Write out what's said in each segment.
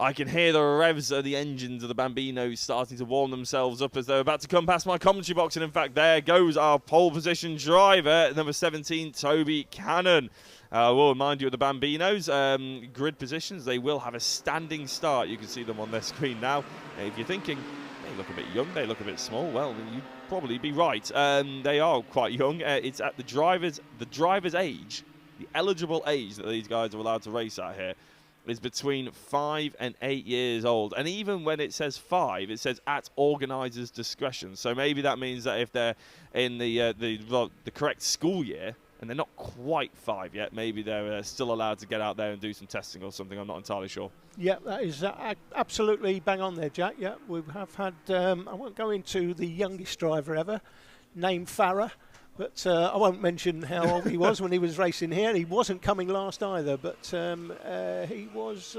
I can hear the revs of the engines of the Bambino starting to warm themselves up as they're about to come past my commentary box. And in fact, there goes our pole position driver, number 17, Toby Cannon. We'll remind you of the Bambinos. Grid positions, they will have a standing start. You can see them on their screen now. If you're thinking, they look a bit young, they look a bit small, well, you'd probably be right. They are quite young. It's at the driver's age, the eligible age that these guys are allowed to race at here is between 5 and 8 years old. And even when it says 5, it says at organizer's discretion. So maybe that means that if they're in the correct school year, and they're not quite 5 yet, maybe they're still allowed to get out there and do some testing or something. I'm not entirely sure. Yeah, that is absolutely bang on there, Jack. Yeah, we have had, I won't go into the youngest driver ever, named Farah, but I won't mention how old he was when he was racing here. He wasn't coming last either, but he was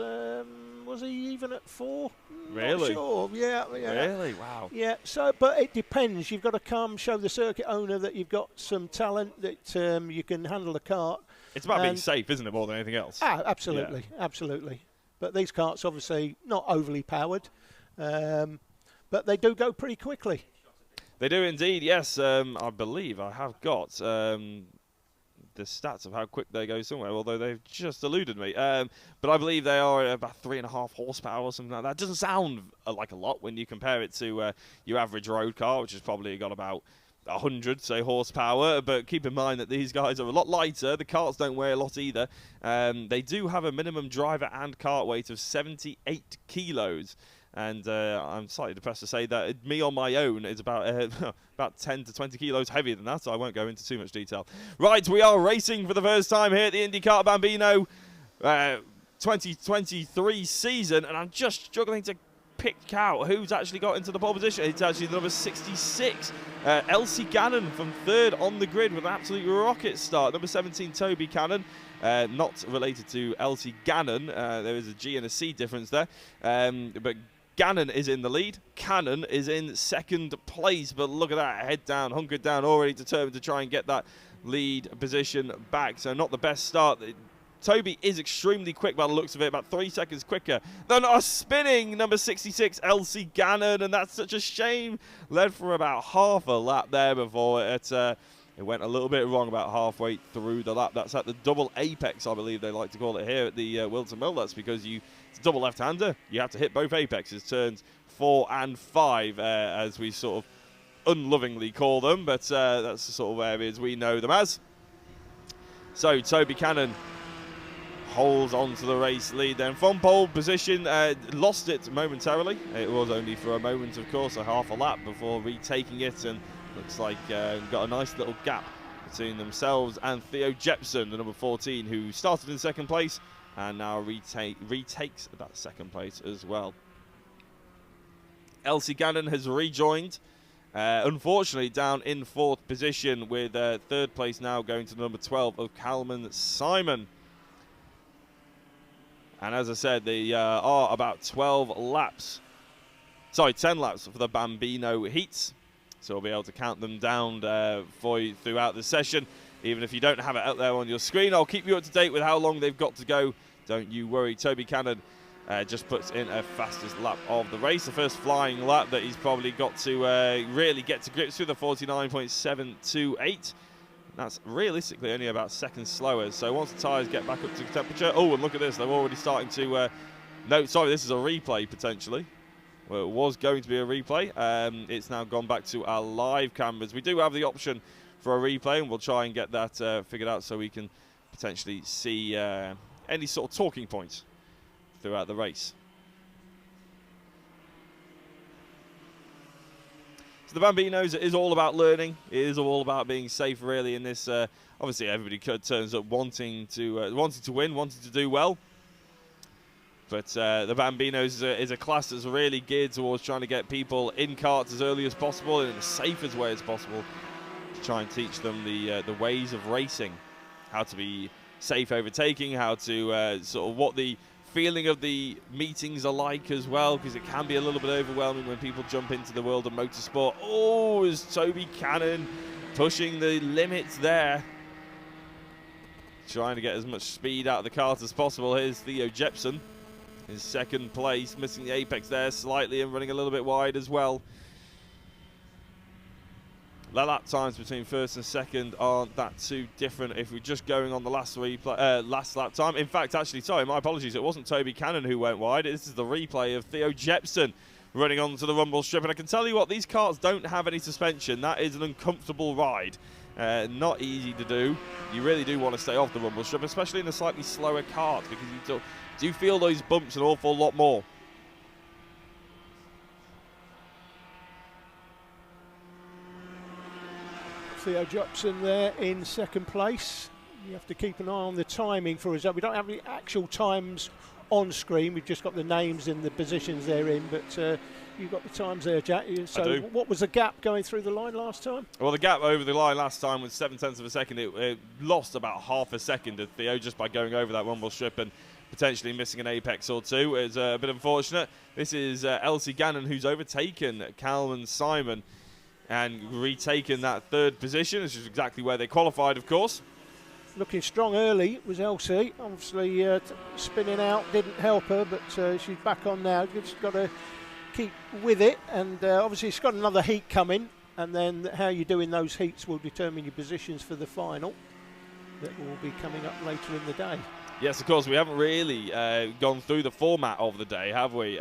he even at 4? Really? Not sure. Yeah. Really? Wow. Yeah, so, but it depends. You've got to come show the circuit owner that you've got some talent, that you can handle the kart. It's about being safe, isn't it, more than anything else? Absolutely, yeah. Absolutely. But these karts, obviously, not overly powered, but they do go pretty quickly. They do indeed, yes. I believe I have got the stats of how quick they go somewhere, although they've just eluded me. But I believe they are about 3.5 horsepower or something like that. Doesn't sound like a lot when you compare it to your average road car, which has probably got about 100, say, horsepower. But keep in mind that these guys are a lot lighter. The karts don't weigh a lot either. They do have a minimum driver and kart weight of 78 kilos. And I'm slightly depressed to say that me on my own is about 10 to 20 kilos heavier than that, so I won't go into too much detail. Right, we are racing for the first time here at the INDIKART Bambino 2023 season, and I'm just struggling to pick out who's actually got into the pole position. It's actually the number 66, Elsie Gannon from 3rd on the grid with an absolute rocket start. Number 17, Toby Cannon. Not related to Elsie Gannon. There is a G and a C difference there. But Gannon is in the lead. Cannon is in 2nd place. But look at that, head down, hunkered down, already determined to try and get that lead position back. So not the best start. Toby is extremely quick by the looks of it, about 3 seconds quicker than our spinning number 66, Elsie Gannon, and that's such a shame. Led for about half a lap there before it went a little bit wrong about halfway through the lap. That's at the double apex, I believe they like to call it here at the Wilton Mill. That's because it's a double left-hander. You have to hit both apexes, turns 4 and 5, as we sort of unlovingly call them, but that's the sort of areas we know them as. So Toby Cannon holds on to the race lead then from pole position, lost it momentarily. It was only for a moment, of course, a half a lap before retaking it, and looks like got a nice little gap between themselves and Theo Jepson, the number 14, who started in 2nd place and now retakes that 2nd place as well. Elsie Gannon has rejoined, unfortunately down in 4th position, with 3rd place now going to the number 12 of Calman Simon. And as I said, they are about 10 laps for the Bambino heats. So we'll be able to count them down for you throughout the session. Even if you don't have it out there on your screen, I'll keep you up to date with how long they've got to go. Don't you worry. Toby Cannon just puts in a fastest lap of the race. The first flying lap that he's probably got to really get to grips with, the 49.728. That's realistically only about seconds slower. So once the tyres get back up to temperature... Oh, and look at this. They're already starting to... no, sorry, this is a replay, potentially. Well, it was going to be a replay. It's now gone back to our live cameras. We do have the option for a replay, and we'll try and get that figured out so we can potentially see any sort of talking points throughout the race. The Bambinos, it is all about learning. It is all about being safe, really. In this, obviously, everybody turns up wanting to win, wanting to do well. But the Bambinos is a class that's really geared towards trying to get people in karts as early as possible and in the safest way as possible, to try and teach them the ways of racing, how to be safe overtaking, how to sort of what the feeling of the meetings are like as well, because it can be a little bit overwhelming when people jump into the world of motorsport. Oh, is Toby Cannon pushing the limits there, trying to get as much speed out of the kart as possible. Here's Theo Jepson, in second place, missing the apex there slightly and running a little bit wide as well. The lap times between first and second aren't that too different if we're just going on the last lap time. In fact, actually, sorry, my apologies, it wasn't Toby Cannon who went wide. This is the replay of Theo Jepson running onto the rumble strip. And I can tell you what, these karts don't have any suspension. That is an uncomfortable ride. Not easy to do. You really do want to stay off the rumble strip, especially in a slightly slower kart, because you do feel those bumps an awful lot more. Theo Jepson there in second place. You have to keep an eye on the timing for us. We don't have any actual times on screen. We've just got the names and the positions they're in. But you've got the times there, Jack. So what was the gap going through the line last time? Well, the gap over the line last time was 0.7 of a second. It lost about half a second to Theo just by going over that rumble strip and potentially missing an apex or two. It's a bit unfortunate. This is Elsie Gannon, who's overtaken Calvin Simon and retaken that third position, which is exactly where they qualified, of course. Looking strong early was Elsie. Obviously, spinning out didn't help her, but she's back on now. Just got to keep with it, and obviously she's got another heat coming, and then how you do in those heats will determine your positions for the final that will be coming up later in the day. Yes, of course, we haven't really gone through the format of the day, have we?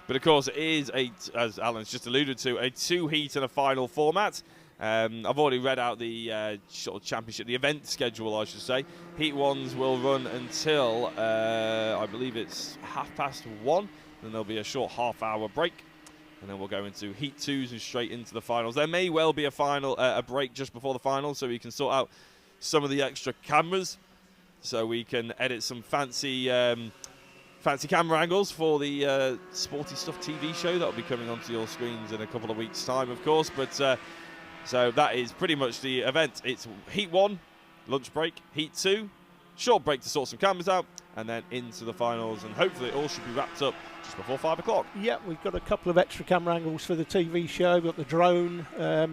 But of course, it is, as Alan's just alluded to, a 2-heat and a final format. I've already read out the sort of championship, the event schedule, I should say. Heat 1s will run until, I believe it's 1:30. Then there'll be a short half-hour break. And then we'll go into Heat 2s and straight into the finals. There may well be a break just before the finals, so we can sort out some of the extra cameras, so we can edit some fancy camera angles for the Sporty Stuff TV show that will be coming onto your screens in a couple of weeks' time, of course. But so that is pretty much the event. It's Heat 1, lunch break. Heat 2, short break to sort some cameras out, and then into the finals. And hopefully it all should be wrapped up just before 5 o'clock. Yeah, we've got a couple of extra camera angles for the TV show. We've got the drone,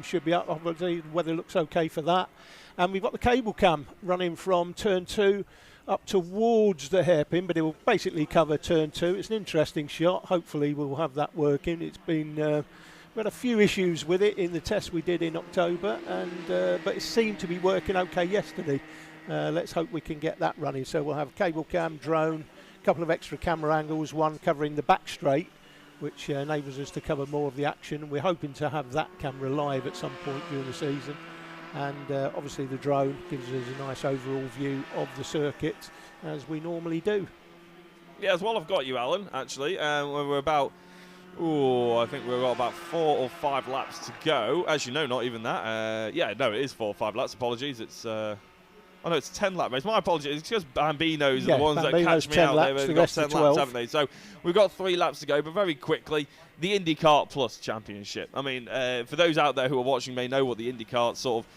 should be up. Obviously, the weather looks okay for that. And we've got the cable cam running from turn 2 up towards the hairpin, but it will basically cover turn 2. It's an interesting shot. Hopefully we'll have that working. It's been we had a few issues with it in the test we did in October, and but it seemed to be working okay yesterday. Let's hope we can get that running. So we'll have cable cam, drone, a couple of extra camera angles, one covering the back straight, which enables us to cover more of the action. We're hoping to have that camera live at some point during the season. And obviously the drone gives us a nice overall view of the circuit, as we normally do. Yeah, as well, I've got you, Alan, actually. We're about, I think we've got about 4 or 5 laps to go. Actually, no, not even that. Yeah, no, it is 4 or 5 laps. Apologies. It's, oh no, it's 10 lap race. My apologies. It's just Bambinos are the ones that catch me out. They've got 10 laps, haven't they? So we've got 3 laps to go, but very quickly, the INDIKART Plus Championship. I mean, for those out there who are watching may know what the INDIKART sort of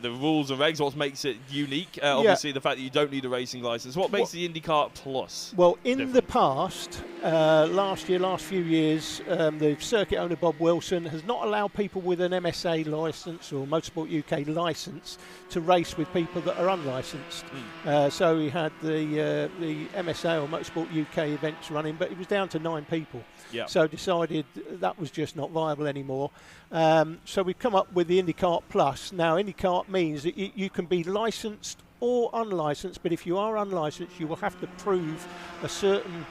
the rules and regs, what makes it unique. Obviously, the fact that you don't need a racing license. What makes the INDIKART Plus Well, in different? the past, last few years, the circuit owner Bob Wilson has not allowed people with an MSA licence or Motorsport UK licence to race with people that are unlicensed. So we had the MSA or Motorsport UK events running, but it was down to 9 people. Yep. So decided that was just not viable anymore. So we've come up with the INDIKART Plus. Now, INDIKART means that you can be licensed or unlicensed, but if you are unlicensed, you will have to prove a certain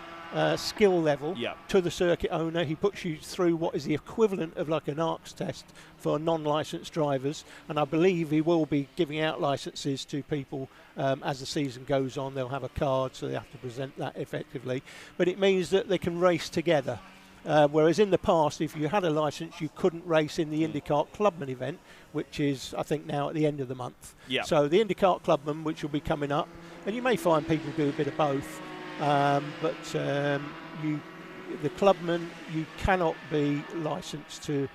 skill level to the circuit owner. He puts you through what is the equivalent of like an ARCS test for non-licensed drivers, and I believe he will be giving out licenses to people as the season goes on. They'll have a card, so they have to present that effectively, but it means that they can race together. Whereas in the past, if you had a licence, you couldn't race in the INDIKART Clubman event, which is, I think, now at the end of the month. So the INDIKART Clubman, which will be coming up, and you may find people do a bit of both, but the Clubman, you cannot be licensed to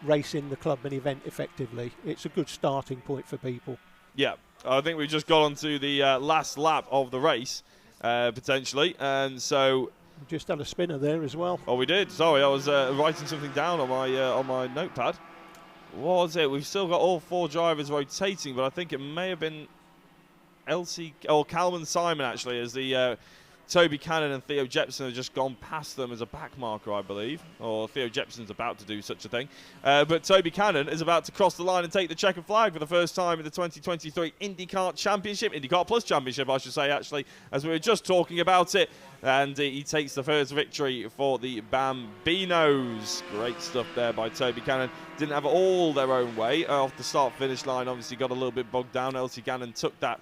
race in the Clubman event effectively. It's a good starting point for people. Yeah, I think we just got onto the last lap of the race, potentially, and so... Just had a spinner there as well. Oh, we did. Sorry, I was writing something down on my notepad. What was it? We've still got all 4 drivers rotating, but I think it may have been Elsie or Calvin Simon actually as the Toby Cannon and Theo Jepson have just gone past them as a back marker, I believe. Or Theo Jepson's about to do such a thing. But Toby Cannon is about to cross the line and take the checkered flag for the first time in the 2023 INDIKART Championship. INDIKART Plus Championship, I should say, actually, as we were just talking about it. And he takes the first victory for the Bambinos. Great stuff there by Toby Cannon. Didn't have it all their own way. Off the start-finish line, obviously got a little bit bogged down. Elsie Gannon took that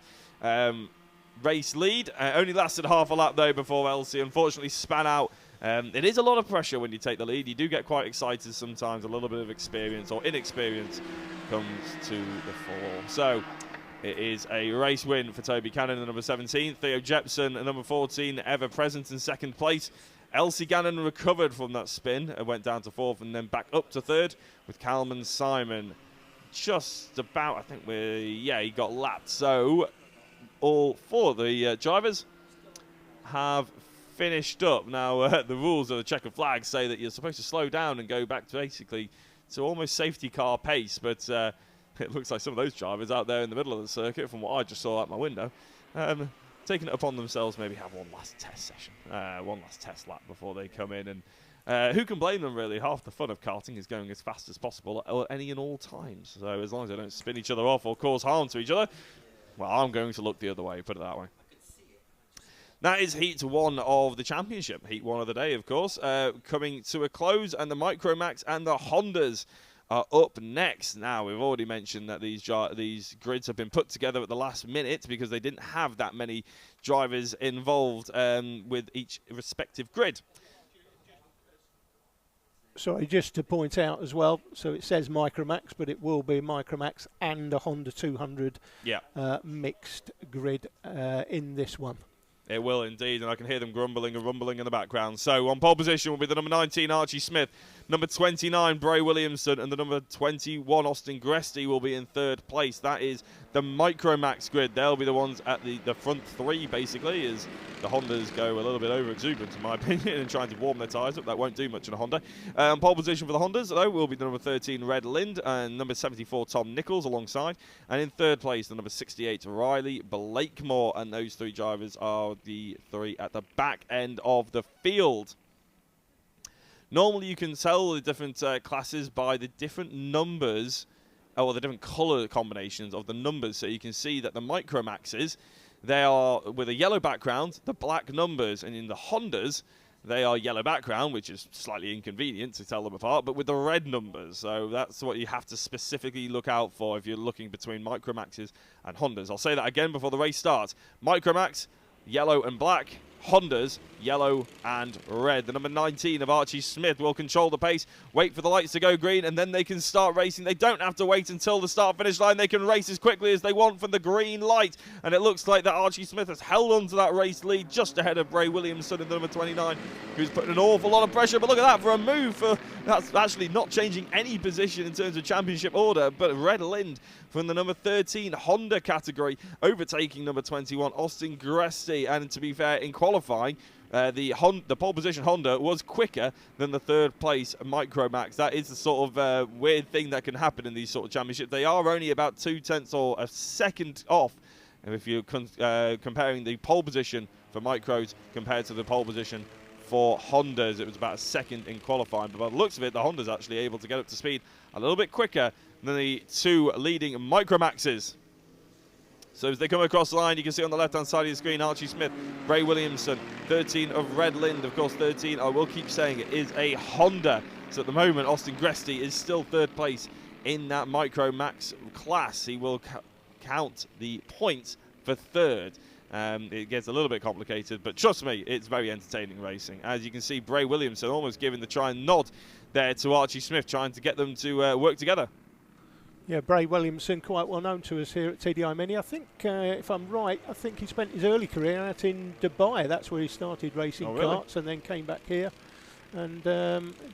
race lead. Only lasted half a lap, though, before Elsie unfortunately span out. It is a lot of pressure when you take the lead. You do get quite excited sometimes. A little bit of experience or inexperience comes to the fore. So it is a race win for Toby Cannon, the number 17. Theo Jepson, number 14, ever present in second place. Elsie Gannon recovered from that spin and went down to fourth and then back up to third with Calman Simon just about, I think he got lapped. So all four of the drivers have finished up. Now, the rules of the checkered flag say that you're supposed to slow down and go back to basically to almost safety car pace, but it looks like some of those drivers out there in the middle of the circuit, from what I just saw out my window, taking it upon themselves, maybe have one last test session, one last test lap before they come in. And who can blame them, really? Half the fun of karting is going as fast as possible at any and all times. So as long as they don't spin each other off or cause harm to each other, well, I'm going to look the other way, put it that way. That is Heat 1 of the championship. Heat 1 of the day, of course, coming to a close. And the Micromax and the Hondas are up next. Now, we've already mentioned that these grids have been put together at the last minute because they didn't have that many drivers involved with each respective grid. Sorry, just to point out as well, so it says Micromax, but it will be Micromax and a Honda 200 mixed grid in this one. It will indeed, and I can hear them grumbling and rumbling in the background. So on pole position will be the number 19, Archie Smith, number 29, Bray Williamson, and the number 21, Austin Gresty, will be in third place. That is the Micromax grid. They'll be the ones at the front three, basically, as the Hondas go a little bit over-exuberant, in my opinion, and trying to warm their tyres up. That won't do much in a Honda. Pole position for the Hondas, though, will be the number 13, Red Lind, and number 74, Tom Nichols, alongside. And in third place, the number 68, Riley Blakemore, and those three drivers are the three at the back end of the field. Normally you can tell the different classes by the different numbers, or the different colour combinations of the numbers. So you can see that the Micromaxes, they are with a yellow background, the black numbers, and in the Hondas, they are yellow background, which is slightly inconvenient to tell them apart, but with the red numbers. So that's what you have to specifically look out for if you're looking between Micromaxes and Hondas. I'll say that again before the race starts. Micromax, yellow and black. Hondas, yellow and red. The number 19 of Archie Smith will control the pace, wait for the lights to go green, and then they can start racing. They don't have to wait until the start-finish line. They can race as quickly as they want from the green light, and it looks like that Archie Smith has held on to that race lead just ahead of Bray Williamson in the number 29, who's putting an awful lot of pressure. But look at that for a move. That's actually not changing any position in terms of championship order, but Red Lind from the number 13 Honda category, overtaking number 21 Austin Gresty. And to be fair, in qualifying, the pole position Honda was quicker than the third place Micromax. That is the sort of weird thing that can happen in these sort of championships. They are only about 0.2 or a second off, and if you're comparing the pole position for Micros compared to the pole position for Hondas, it was about a second in qualifying. But by the looks of it, the Honda's actually able to get up to speed a little bit quicker than the two leading Micromaxes. So as they come across the line, you can see on the left-hand side of the screen, Archie Smith, Bray Williamson, 13 of Red Lind. Of course, 13, I will keep saying it, is a Honda. So at the moment, Austin Gresty is still third place in that Micromax class. He will count the points for third. It gets a little bit complicated, but trust me, it's very entertaining racing. As you can see, Bray Williamson almost giving the try and nod there to Archie Smith, trying to get them to work together. Yeah, Bray Williamson, quite well known to us here at TDI Mini. I think, if I'm right, I think he spent his early career out in Dubai. That's where he started racing karts and then came back here and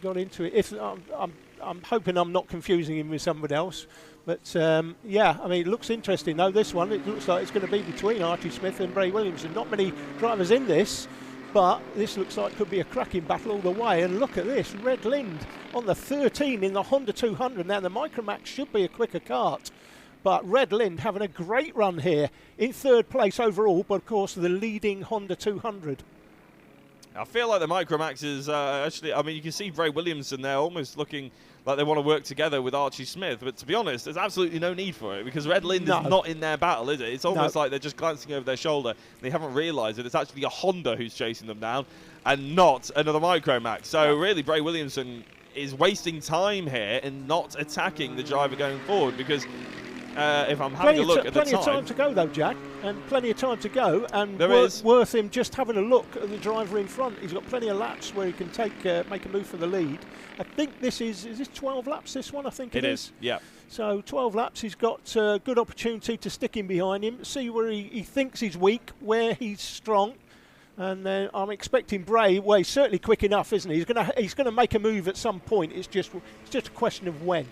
got into it. I'm hoping I'm not confusing him with somebody else. But, yeah, I mean, it looks interesting, though, this one. It looks like it's going to be between Archie Smith and Bray Williamson. Not many drivers in this, but this looks like it could be a cracking battle all the way. And look at this, Red Lind on the 13 in the Honda 200. Now, the Micromax should be a quicker kart, but Red Lind having a great run here in third place overall, but, of course, the leading Honda 200. I feel like the Micromax is actually, I mean, you can see Bray Williamson there almost looking like they want to work together with Archie Smith. But to be honest, there's absolutely no need for it because Red Lind is not in their battle, is it? It's almost like they're just glancing over their shoulder. And they haven't realised that it's actually a Honda who's chasing them down and not another Micromax. So really, Bray Williamson is wasting time here and not attacking the driver going forward because if I'm having a look at the time... Plenty of time to go, though, Jack, and plenty of time to go, and worth him just having a look at the driver in front. He's got plenty of laps where he can make a move for the lead. I think this is this 12 laps, this one? I think it is. Yeah. So 12 laps, he's got a good opportunity to stick in behind him, see where he thinks he's weak, where he's strong. And then I'm expecting Bray. Well, he's certainly quick enough, isn't he? He's gonna make a move at some point. It's just a question of when.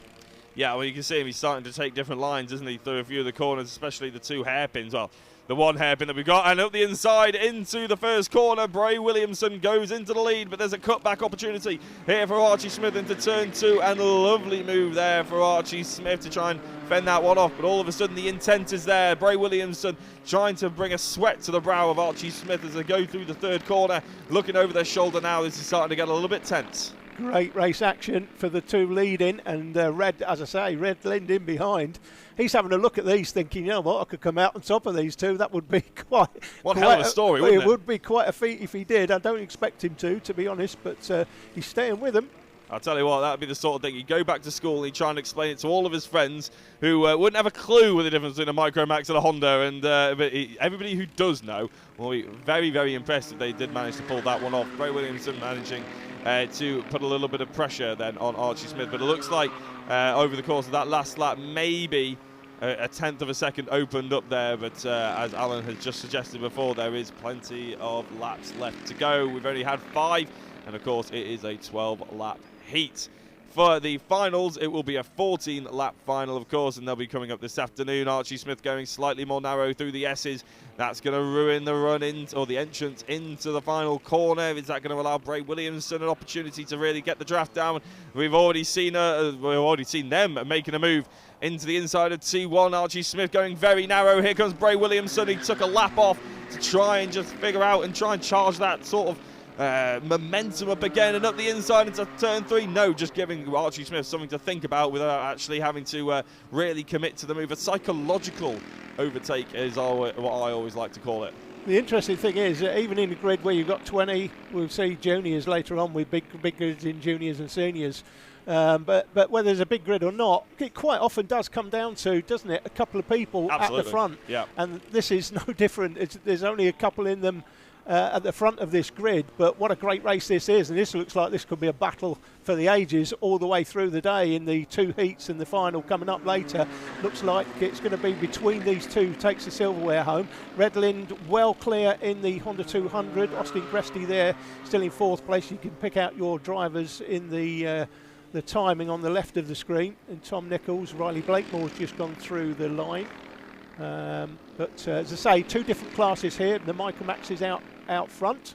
Yeah, well, you can see him. He's starting to take different lines, isn't he, through a few of the corners, especially the 2 hairpins. Well, the 1 hairpin that we've got, and up the inside into the first corner. Bray Williamson goes into the lead, but there's a cutback opportunity here for Archie Smith into turn 2, and a lovely move there for Archie Smith to try and fend that one off. But all of a sudden, the intent is there. Bray Williamson trying to bring a sweat to the brow of Archie Smith as they go through the 3rd corner, looking over their shoulder now. This is starting to get a little bit tense. Great race action for the 2 leading, and Red, as I say, Red Lind in behind. He's having a look at these, thinking, you know what, I could come out on top of these 2. That would be quite hell of a story, wouldn't it? It would be quite a feat if he did. I don't expect him to be honest, but he's staying with them. I'll tell you what, that would be the sort of thing. He'd go back to school and he'd try and explain it to all of his friends who wouldn't have a clue what the difference between a Micromax and a Honda. And but everybody who does know will be very, very impressed if they did manage to pull that one off. Bray Williamson managing to put a little bit of pressure then on Archie Smith. But it looks like over the course of that last lap, maybe a 1/10 of a second opened up there. But as Alan has just suggested before, there is plenty of laps left to go. We've only had 5. And, of course, it is a 12-lap heat. For the finals, it will be a 14-lap final, of course, and they'll be coming up this afternoon. Archie Smith going slightly more narrow through the S's. That's going to ruin the run or the entrance into the final corner. Is that going to allow Bray Williamson an opportunity to really get the draft down? We've already seen them making a move into the inside of T1. Archie Smith going very narrow. Here comes Bray Williamson. He took a lap off to try and just figure out and try and charge that sort of momentum up again and up the inside into turn 3. No, just giving Archie Smith something to think about without actually having to really commit to the move. A psychological overtake is what I always like to call it. The interesting thing is that even in the grid where you've got 20, we'll see juniors later on with big grids in juniors and seniors. But whether there's a big grid or not, it quite often does come down to, doesn't it, a couple of people at the front. Yeah. And this is no different. There's only a couple in them at the front of this grid, but what a great race this is, and this looks like this could be a battle for the ages all the way through the day in the 2 heats and the final coming up later. Looks like it's going to be between these 2 takes the silverware home. Red Lind well clear in the Honda 200. Austin Gresty there still in 4th place. You can pick out your drivers in the timing on the left of the screen, and Tom Nichols, Riley Blakemore's just gone through the line. But as I say, 2 different classes here. The Micromax is out front,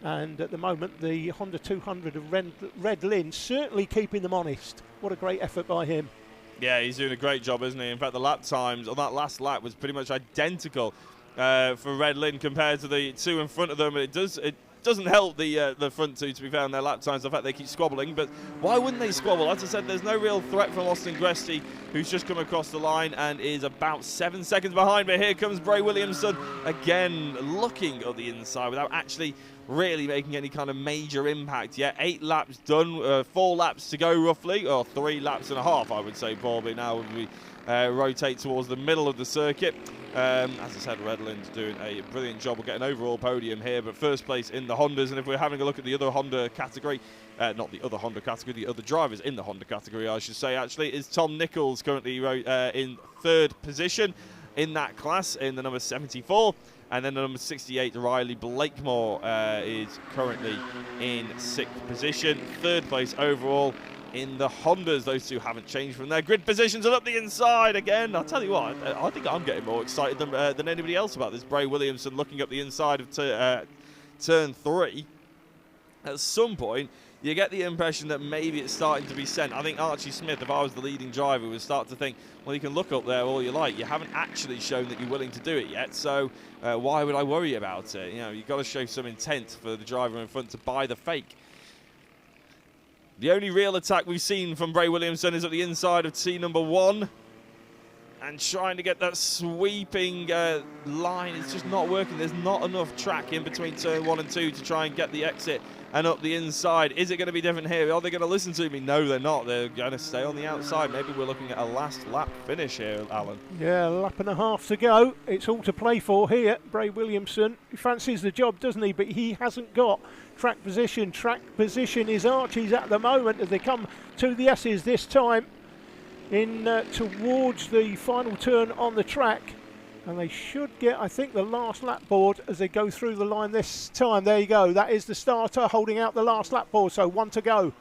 and at the moment the Honda 200 of Red Lind certainly keeping them honest. What a great effort by him. Yeah, he's doing a great job, isn't he? In fact, the lap times on that last lap was pretty much identical for Red Lind compared to the 2 in front of them. It doesn't help the front 2, to be fair, on their lap times. The fact they keep squabbling, but why wouldn't they squabble? As I said, there's no real threat from Austin Gresty, who's just come across the line and is about 7 seconds behind. But here comes Bray Williamson again, looking at the inside without actually really making any kind of major impact yet. 8 laps done, 4 laps to go roughly, or 3 laps and a half, I would say, probably now when we rotate towards the middle of the circuit. As I said, Red Lind's doing a brilliant job of getting overall podium here, but 1st place in the Hondas. And if we're having a look at the other Honda category, not the other Honda category, the other drivers in the Honda category, I should say, actually, is Tom Nichols currently in 3rd position in that class in the number 74. And then the number 68, Riley Blakemore, is currently in 6th position. 3rd place overall in the Hondas. Those 2 haven't changed from their grid positions, and up the inside again. I'll tell you what, I think I'm getting more excited than anybody else about this. Bray Williamson looking up the inside of turn 3. At some point, you get the impression that maybe it's starting to be sent. I think Archie Smith, if I was the leading driver, would start to think, well, you can look up there all you like. You haven't actually shown that you're willing to do it yet, so why would I worry about it? You know, you've got to show some intent for the driver in front to buy the fake. The only real attack we've seen from Bray Williamson is at the inside of T number 1. And trying to get that sweeping line is just not working. There's not enough track in between turn 1 and 2 to try and get the exit and up the inside. Is it going to be different here? Are they going to listen to me? No, they're not. They're going to stay on the outside. Maybe we're looking at a last lap finish here, Alan. Yeah, a lap and a half to go. It's all to play for here. Bray Williamson, he fancies the job, doesn't he? But he hasn't got track position. Track position is Archie's at the moment as they come to the S's this time. In towards the final turn on the track, and they should get, I think, the last lap board as they go through the line this time. There you go, that is the starter holding out the last lap board, so 1 to go.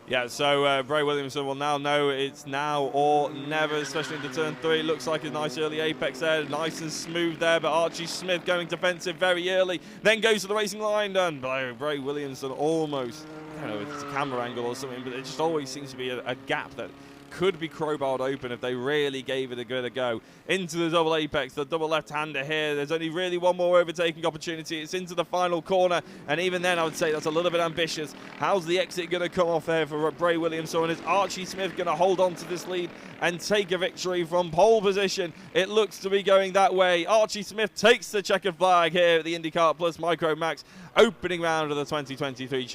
Yeah, so Bray Williamson will now know it's now or never, especially into turn 3. Looks like a nice early apex there, nice and smooth there, but Archie Smith going defensive very early, then goes to the racing line, and Bray Williamson almost, I don't know if it's a camera angle or something, but it just always seems to be a gap that could be crowbarred open if they really gave it a good go. Into the double apex, the double left-hander here. There's only really one more overtaking opportunity. It's into the final corner, and even then I would say that's a little bit ambitious. How's the exit going to come off there for Bray Williamson? And is Archie Smith going to hold on to this lead and take a victory from pole position? It looks to be going that way. Archie Smith takes the checkered flag here at the INDIKART Plus Micromax opening round of the 2023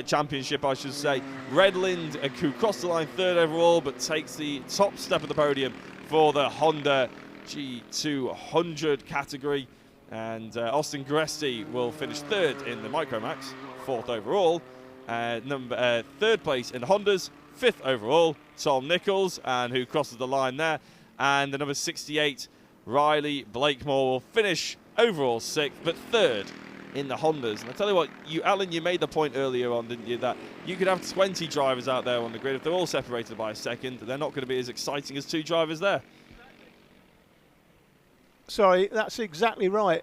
Championship, I should say. Redland, who crossed the line 3rd overall, but takes the top step of the podium for the Honda G200 category. And Austin Gresti will finish 3rd in the Micromax, 4th overall. 3rd place in Hondas, 5th overall, Tom Nichols, and who crosses the line there. And the number 68, Riley Blakemore, will finish overall 6th, but 3rd in the Hondas. And I tell you what, Alan, you made the point earlier on, didn't you, that you could have 20 drivers out there on the grid. If they're all separated by a second, they're not going to be as exciting as 2 drivers there. Sorry, that's exactly right.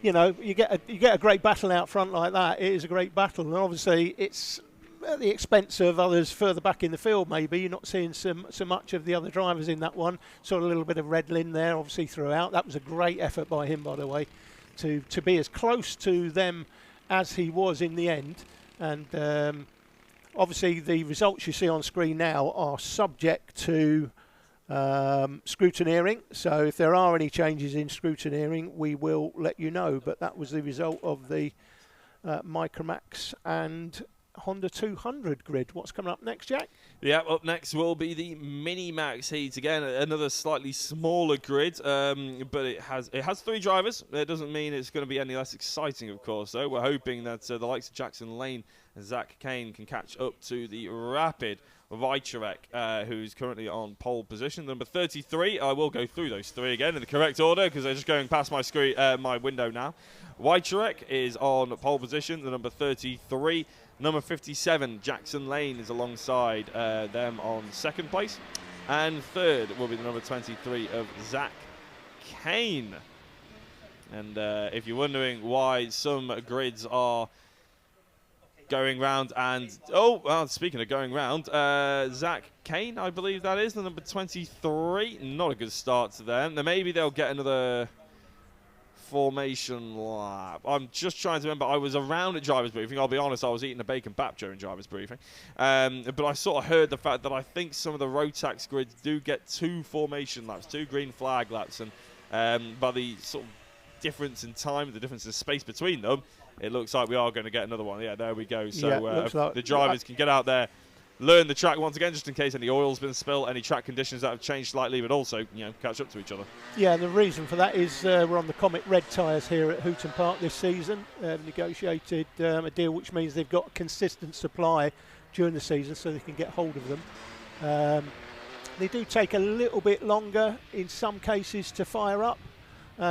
You know, you get a great battle out front like that. It is a great battle, and obviously it's at the expense of others further back in the field. Maybe you're not seeing so much of the other drivers in that one. Saw a little bit of Redlin there, obviously throughout. That was a great effort by him, by the way, to be as close to them as he was in the end. And obviously the results you see on screen now are subject to scrutineering, so if there are any changes in scrutineering we will let you know, but that was the result of the Micromax and Honda 200 grid. What's coming up next, Jack? Yeah, up next will be the Minimax heat. Again, another slightly smaller grid, but it has 3 drivers. It doesn't mean it's going to be any less exciting, of course, though. We're hoping that the likes of Jackson Lane and Zach Kane can catch up to the rapid Wojciech, who's currently on pole position. Number 33, I will go through those 3 again in the correct order because they're just going past my screen, my window now. Wojciech is on pole position, the number 33. Number 57, Jackson Lane, is alongside them on 2nd place. And 3rd will be the number 23 of Zach Kane. And if you're wondering why some grids are going round and... Oh, well, speaking of going round, Zach Kane, I believe that is, the number 23. Not a good start to them. Now, maybe they'll get another formation lap. I'm just trying to remember. I was around at driver's briefing. I'll be honest, I was eating a bacon bap during driver's briefing. But I sort of heard the fact that I think some of the Rotax grids do get 2 formation laps, 2 green flag laps. And by the sort of difference in time, the difference in space between them, it looks like we are going to get another one. Yeah, there we go. So like the drivers can get out there, learn the track once again, just in case any oil's been spilled, any track conditions that have changed slightly, but also, you know, catch up to each other. Yeah, and the reason for that is we're on the Comet Red tyres here at Hooton Park this season. They've negotiated a deal which means they've got consistent supply during the season so they can get hold of them. They do take a little bit longer in some cases to fire up.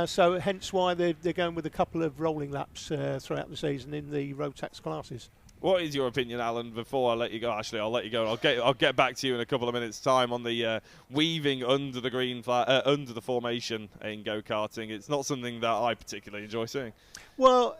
So hence why they're going with a couple of rolling laps throughout the season in the Rotax classes. What is your opinion, Alan? Before I let you go, actually, I'll let you go. I'll get back to you in a couple of minutes' time on the weaving under the green flag, under the formation in go-karting. It's not something that I particularly enjoy seeing. Well,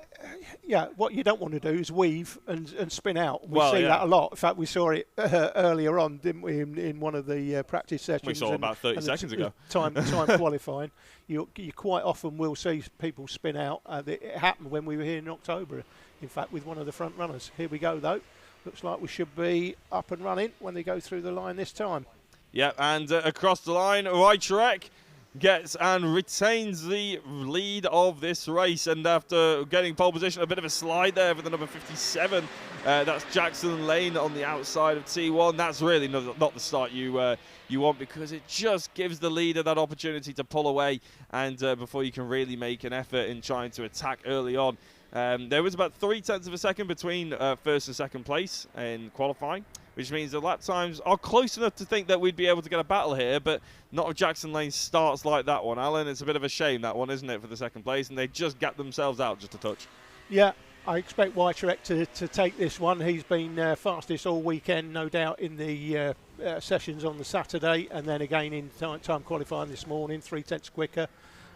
yeah, what you don't want to do is weave and spin out. We see that a lot. In fact, we saw it earlier on, didn't we, in one of the practice sessions? We saw it about 30 seconds ago. Time qualifying. You quite often will see people spin out. It happened when we were here in October, in fact, with one of the front runners. Here we go, though. Looks like we should be up and running when they go through the line this time. Yeah, and across the line, Wojciech gets and retains the lead of this race, and after getting pole position, a bit of a slide there for the number 57. That's Jackson Lane on the outside of T1. That's really not the start you want, because it just gives the leader that opportunity to pull away, and before you can really make an effort in trying to attack early on. There was about 0.3 of a second between first and second place in qualifying, which means the lap times are close enough to think that we'd be able to get a battle here, but not if Jackson Lane starts like that one, Alan. It's a bit of a shame, that one, isn't it, for the second place, and they just gap themselves out just a touch. Yeah, I expect Wojciech to take this one. He's been fastest all weekend, no doubt, in the sessions on the Saturday, and then again in time qualifying this morning, 0.3 quicker.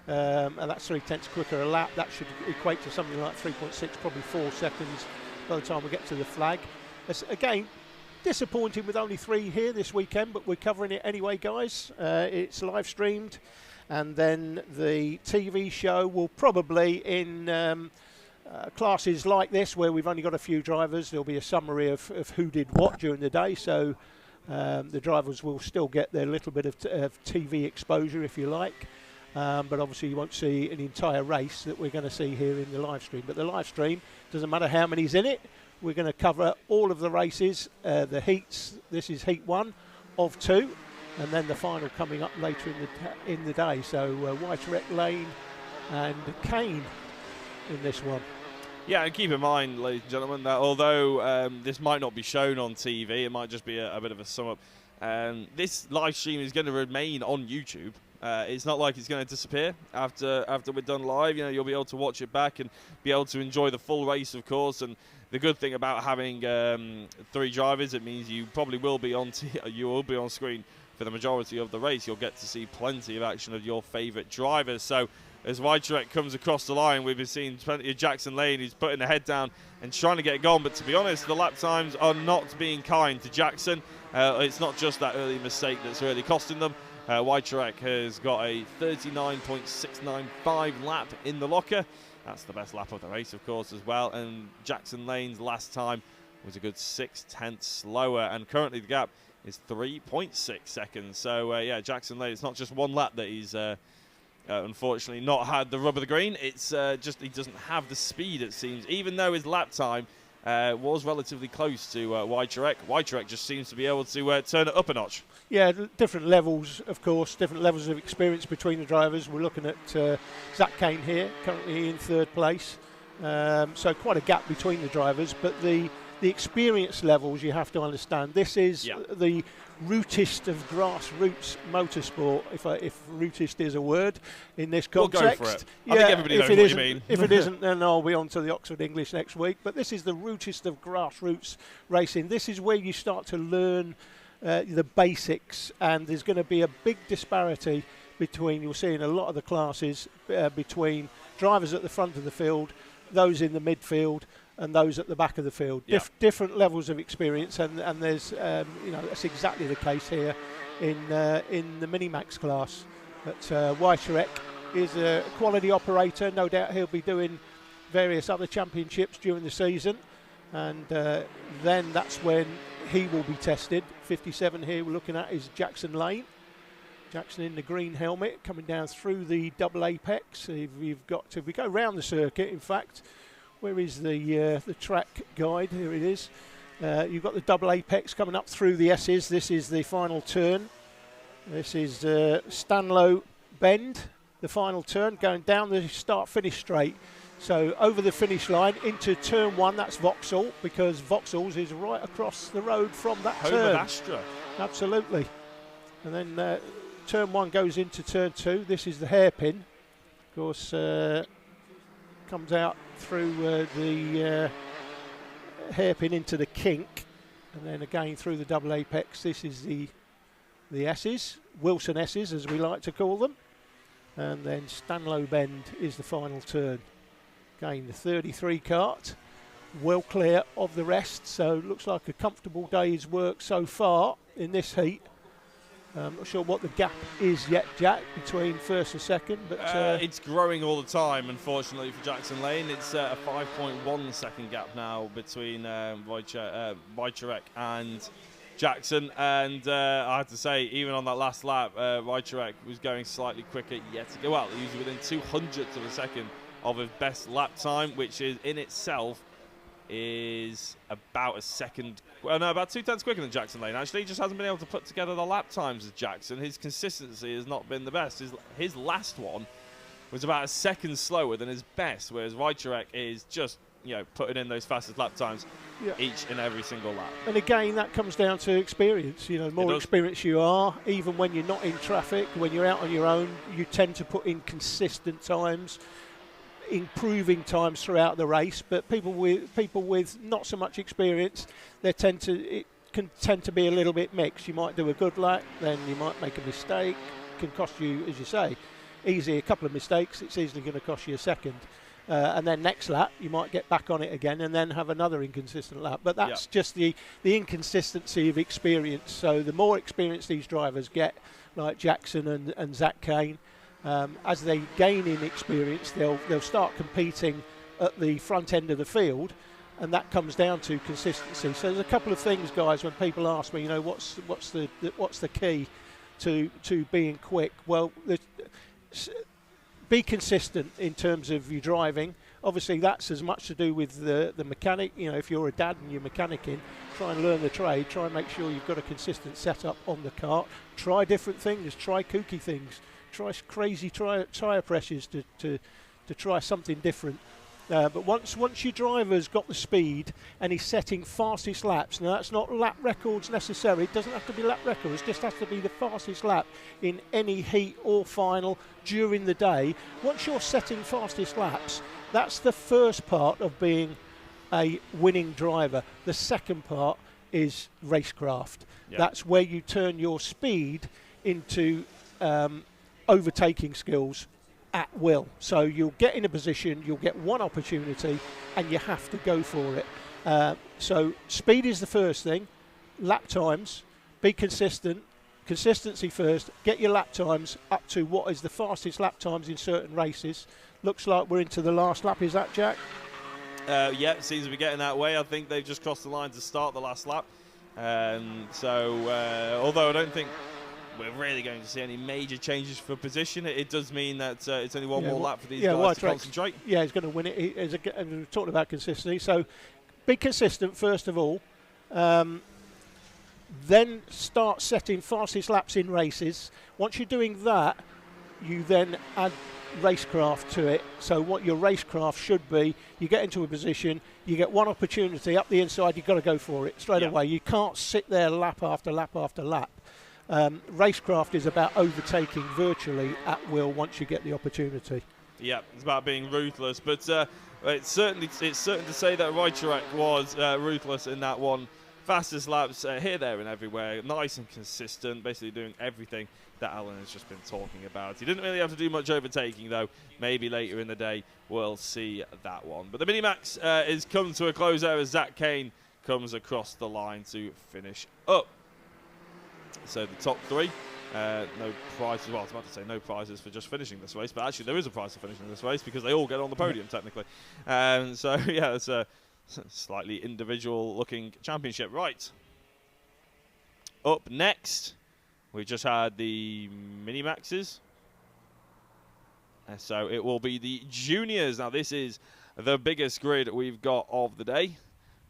And that's 0.3 quicker a lap. That should equate to something like 3.6, probably 4 seconds by the time we get to the flag. Again, disappointing with only 3 here this weekend, but we're covering it anyway, guys. It's live streamed, and then the TV show will probably in classes like this where we've only got a few drivers, there'll be a summary of who did what during the day, so the drivers will still get their little bit of TV exposure, if you like. But obviously you won't see an entire race that we're going to see here in the live stream. But the live stream, doesn't matter how many's in it, we're going to cover all of the races, the heats. This is heat 1 of 2, and then the final coming up later in the day. So Wojciech Lane and Kane in this one. Yeah, and keep in mind, ladies and gentlemen, that although this might not be shown on TV, it might just be a bit of a sum up. This live stream is going to remain on YouTube. It's not like it's going to disappear after we're done live. You know, you'll be able to watch it back and be able to enjoy the full race, of course. And the good thing about having 3 drivers, it means you probably will be on screen for the majority of the race. You'll get to see plenty of action of your favourite drivers. So as Wojciech comes across the line, we've been seeing plenty of Jackson Lane. He's putting the head down and trying to get it going. But to be honest, the lap times are not being kind to Jackson. It's not just that early mistake that's really costing them. Wojciech has got a 39.695 lap in the locker. That's the best lap of the race, of course, as well. And Jackson Lane's last time was a good 0.6 slower. And currently the gap is 3.6 seconds. So, yeah, Jackson Lane, it's not just one lap that he's unfortunately not had the rub of the green. It's just he doesn't have the speed, it seems, even though his lap time was relatively close to Wojciech. Wojciech just seems to be able to turn it up a notch. Yeah, different levels, of course, different levels of experience between the drivers. We're looking at Zach Kane here, currently in 3rd place. So quite a gap between the drivers, but the experience levels, you have to understand. This is the rootist of grassroots motorsport, if rootist is a word in this context. We'll go for it. I think everybody knows what you mean. If it isn't, then I'll be on to the Oxford English next week. But this is the rootist of grassroots racing. This is where you start to learn the basics, and there's going to be a big disparity between, you'll see in a lot of the classes, between drivers at the front of the field, those in the midfield, and those at the back of the field. Different levels of experience, and there's that's exactly the case here in the Minimax class. But Wojciech is a quality operator. No doubt he'll be doing various other championships during the season, and then that's when he will be tested. 57 here we're looking at is Jackson Lane. Jackson in the green helmet coming down through the double apex. If we go round the circuit, in fact, where is the track guide? Here it is. You've got the double apex coming up through the S's. This is the final turn. This is Stanlow Bend, the final turn, going down the start-finish straight. So over the finish line into turn 1, that's Vauxhall, because Vauxhall's is right across the road from that Home turn. of Astra. Absolutely. And then turn 1 goes into turn 2. This is the hairpin. Of course, comes out through the hairpin into the kink, and then again through the double apex. This is the S's, Wilson S's as we like to call them. And then Stanlow Bend is the final turn. Again, the 33 kart, well clear of the rest, so looks like a comfortable day's work so far in this heat. Not sure what the gap is yet, Jack, between first and second, but it's growing all the time. Unfortunately for Jackson Lane, it's a 5.1 second gap now between Wojciech and Jackson, and I have to say, even on that last lap, Wojciech was going slightly quicker yet again. Well, he was within 200ths of a second of his best lap time, which is in itself is about a second, well, no, about 2/10 quicker than Jackson Lane. Actually, he just hasn't been able to put together the lap times as Jackson. His consistency has not been the best. His last one was about a second slower than his best, whereas Wojciech is just, you know, putting in those fastest lap times each and every single lap. And again, that comes down to experience. You know, the more experienced you are, even when you're not in traffic, when you're out on your own, you tend to put in consistent times, improving times throughout the race. But people with not so much experience, it can tend to be a little bit mixed. You might do a good lap, then you might make a mistake. It can cost you, as you say, easy a couple of mistakes. It's easily going to cost you a second. And then next lap, you might get back on it again and then have another inconsistent lap. But that's just the inconsistency of experience. So the more experience these drivers get, like Jackson and Zach Kane, as they gain in experience, they'll start competing at the front end of the field, and that comes down to consistency. So there's a couple of things, guys, when people ask me, you know, what's the key to being quick? Well, be consistent in terms of your driving. Obviously, that's as much to do with the mechanic. You know, if you're a dad and you're mechanicking, try and learn the trade. Try and make sure you've got a consistent setup on the kart. Try different things. Try kooky things. Try crazy tyre pressures to try something different. But once your driver's got the speed and he's setting fastest laps, now that's not lap records necessarily, it doesn't have to be lap records, it just has to be the fastest lap in any heat or final during the day. Once you're setting fastest laps, that's the first part of being a winning driver. The second part is racecraft. Yep. That's where you turn your speed into overtaking skills at will. So you'll get in a position, you'll get one opportunity, and you have to go for it. So speed is the first thing. Lap times, be consistent. Consistency first. Get your lap times up to what is the fastest lap times in certain races. Looks like we're into the last lap. Is that, Jack? Yeah, it seems to be getting that way. I think they've just crossed the line to start the last lap. Although I don't think we're really going to see any major changes for position, it does mean that it's only one more lap for these guys to concentrate. Yeah, he's going to win it. We're talking about consistency. So be consistent first of all. Then start setting fastest laps in races. Once you're doing that, you then add racecraft to it. So what your racecraft should be, you get into a position, you get one opportunity up the inside, you've got to go for it straight away. You can't sit there lap after lap after lap. Racecraft is about overtaking virtually at will once you get the opportunity. Yeah, it's about being ruthless, but it's certain to say that Wojciech was ruthless in that one. Fastest laps here, there and everywhere, nice and consistent, basically doing everything that Alan has just been talking about. He didn't really have to do much overtaking, though. Maybe later in the day we'll see that one. But the Minimax is come to a close there as Zach Kane comes across the line to finish up. So the top three, no prizes. Well, I was about to say no prizes for just finishing this race, but actually there is a prize for finishing this race because they all get on the podium technically. So yeah, it's a slightly individual-looking championship. Right. Up next, we just had the Minimaxes. So it will be the juniors. Now this is the biggest grid we've got of the day.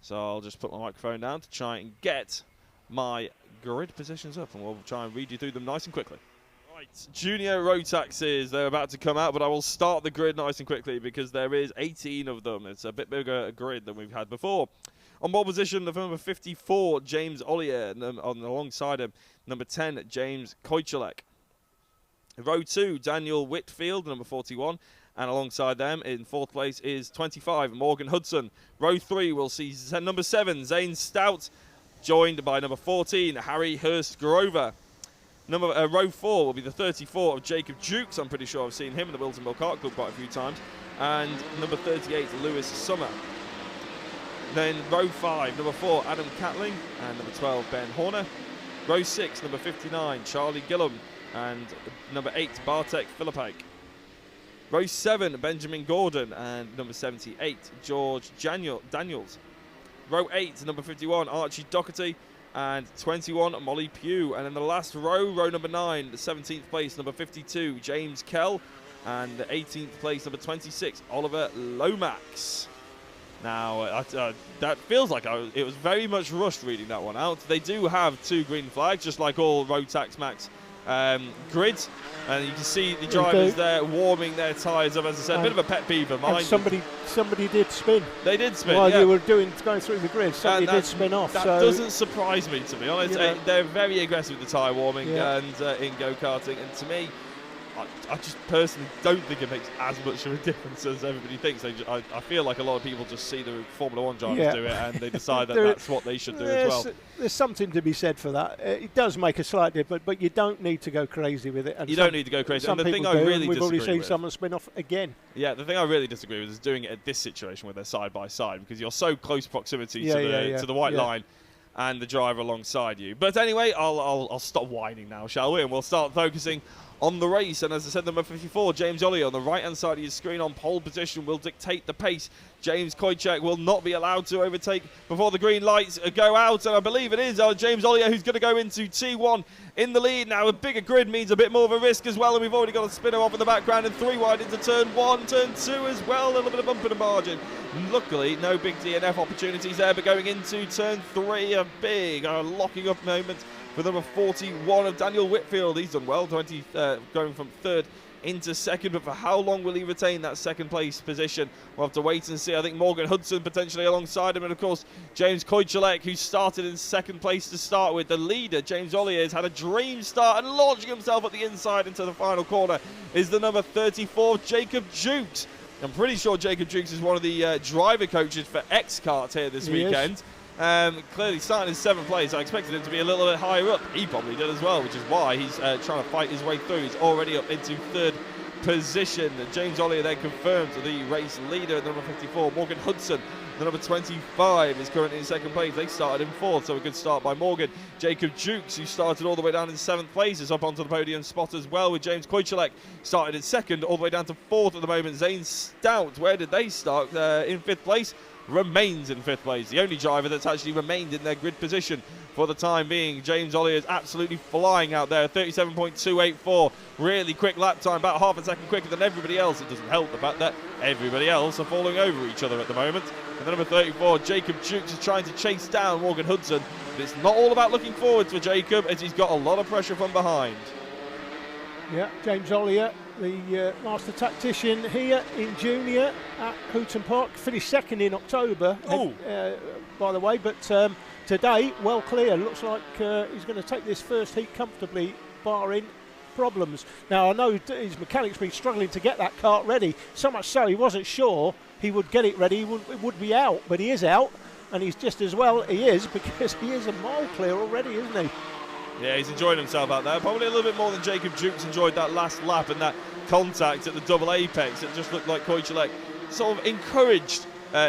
So I'll just put my microphone down to try and get my grid positions up, and we'll try and read you through them nice and quickly. Right, junior Rotaxes, they're about to come out, but I will start the grid nice and quickly because there is 18 of them. It's a bit bigger a grid than we've had before. On ball position, the number 54, James Ollier, alongside him, number 10, James Koichelek. Row 2, Daniel Whitfield, number 41, And alongside them in 4th place is 25, Morgan Hudson. Row 3 will see number 7, Zane Stout, joined by number 14, Harry Hurst Grover. Row 4 will be the 34 of Jacob Jukes. I'm pretty sure I've seen him in the Wilton Mill Kart Club quite a few times. And number 38, Lewis Summer. Then row 5, number 4, Adam Catling, and number 12, Ben Horner. Row 6, number 59, Charlie Gillum, and number 8, Bartek Filipake. Row 7, Benjamin Gordon, and number 78, George Daniels. Row 8, number 51, Archie Doherty, and 21, Molly Pugh. And in the last row, row number 9, the 17th place, number 52, James Kell, and the 18th place, number 26, Oliver Lomax. Now, that feels like it was very much rushed reading that one out. They do have 2 green flags, just like all Rotax Max grids. And you can see the drivers there warming their tyres up. As I said, a bit of a pet peeve of mine. Somebody did spin. They did spin, while you were going through the grid. Somebody did spin off. That doesn't surprise me, to be honest. They're very aggressive with the tyre warming and in go-karting. And to me, I just personally don't think it makes as much of a difference as everybody thinks. I feel like a lot of people just see the Formula 1 drivers do it and they decide that that's what they should do as well. There's something to be said for that. It does make a slight difference, but you don't need to go crazy with it. And you don't need to go crazy. Some and the people thing I do, really we've already disagree seen with, someone spin off again. Yeah, the thing I really disagree with is doing it at this situation where they're side by side, because you're so close proximity to the white line and the driver alongside you. But anyway, I'll stop whining now, shall we? And we'll start focusing on the race. And as I said, number 54, James Ollier, on the right-hand side of your screen on pole position, will dictate the pace. James Koychek will not be allowed to overtake before the green lights go out. And I believe it is James Ollier who's going to go into T1 in the lead. Now, a bigger grid means a bit more of a risk as well. And we've already got a spinner off in the background and 3 wide into turn 1, turn 2 as well. A little bit of bump in the margin. Luckily, no big DNF opportunities there. But going into turn 3, a big locking up moment for number 41 of Daniel Whitfield. He's done well, going from 3rd into 2nd, but for how long will he retain that 2nd place position? We'll have to wait and see. I think Morgan Hudson potentially alongside him, and of course James Koychek, who started in 2nd place to start with. The leader, James Ollier, has had a dream start, and launching himself at the inside into the final corner is the number 34, Jacob Jukes. I'm pretty sure Jacob Jukes is one of the driver coaches for X-Kart here this weekend. Clearly starting in 7th place. I expected him to be a little bit higher up. He probably did as well, which is why he's trying to fight his way through. He's already up into 3rd position. James Ollier then confirmed the race leader at number 54. Morgan Hudson, the number 25, is currently in 2nd place. They started in 4th, so a good start by Morgan. Jacob Jukes, who started all the way down in 7th place, is up onto the podium spot as well, with James Koychek started in 2nd, all the way down to 4th at the moment. Zane Stout, where did they start? In 5th place. Remains in 5th place. The only driver that's actually remained in their grid position for the time being. James Ollier is absolutely flying out there. 37.284. Really quick lap time, about half a second quicker than everybody else. It doesn't help the fact that everybody else are falling over each other at the moment. And the number 34, Jacob Jukes, is trying to chase down Morgan Hudson. But it's not all about looking forward for Jacob, as he's got a lot of pressure from behind. Yeah, James Ollier, the master tactician here in junior at Hooton Park, finished 2nd in October, by the way, but today, well clear. Looks like he's going to take this first heat comfortably, barring problems. Now, I know his mechanic's been struggling to get that kart ready, so much so he wasn't sure he would get it ready, it would be out, but he is out, and he's just as well he is, because he is a mile clear already, isn't he? Yeah, he's enjoying himself out there. Probably a little bit more than Jacob Jukes enjoyed that last lap and that contact at the double apex. It just looked like Koychek sort of encouraged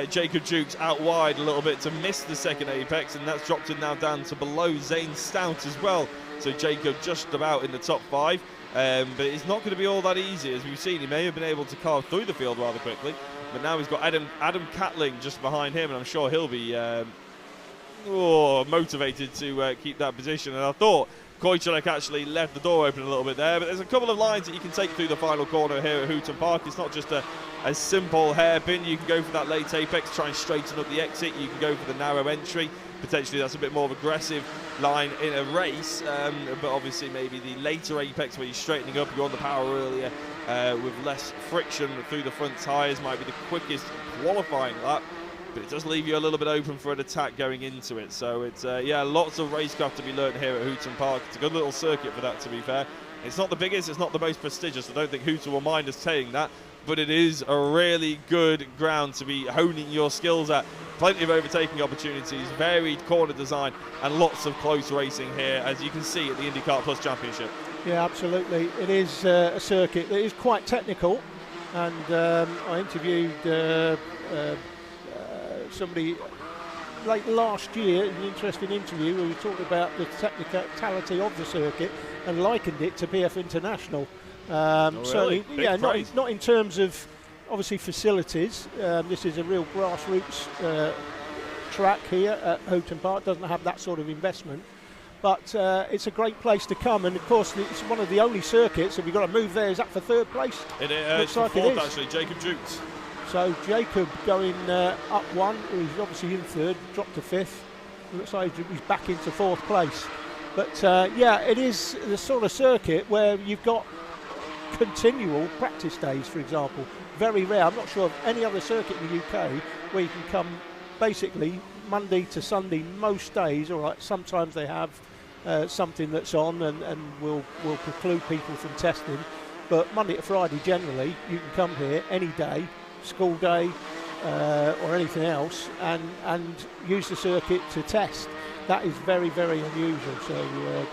Jacob Jukes out wide a little bit to miss the 2nd apex, and that's dropped him now down to below Zane Stout as well. So Jacob just about in the top 5. But it's not going to be all that easy. As we've seen, he may have been able to carve through the field rather quickly. But now he's got Adam Catling just behind him, and I'm sure he'll be motivated to keep that position. And I thought Koychek actually left the door open a little bit there, but there's a couple of lines that you can take through the final corner here at Hooton Park. It's not just a simple hairpin. You can go for that late apex, try and straighten up the exit. You can go for the narrow entry. Potentially that's a bit more of aggressive line in a race, but obviously maybe the later apex where you're straightening up, you're on the power earlier with less friction through the front tyres might be the quickest qualifying lap. But it does leave you a little bit open for an attack going into it. So it's, lots of racecraft to be learned here at Hooton Park. It's a good little circuit for that, to be fair. It's not the biggest, it's not the most prestigious. I don't think Hooton will mind us saying that. but it is a really good ground to be honing your skills at. Plenty of overtaking opportunities, varied corner design, and lots of close racing here, as you can see at the INDIKART Plus Championship. Yeah, absolutely. It is a circuit that is quite technical, and I interviewed somebody late last year, an interesting interview where we talked about the technicality of the circuit and likened it to BF International. Certainly, yeah, not in terms of obviously facilities. This is a real grassroots track here at Hooton Park. Doesn't have that sort of investment, but it's a great place to come. And of course, it's one of the only circuits. If we've got to move there, is up for third place. It's like fourth, actually. Jacob Jukes. So Jacob going up one. He's obviously in third, dropped to fifth. Looks like he's back into fourth place. But yeah, it is the sort of circuit where you've got continual practice days, for example. Very rare. I'm not sure of any other circuit in the UK where you can come basically Monday to Sunday most days. All right, sometimes they have something that's on and will preclude people from testing. But Monday to Friday, generally, you can come here any day, school day or anything else, and use the circuit to test. That is very, very unusual. So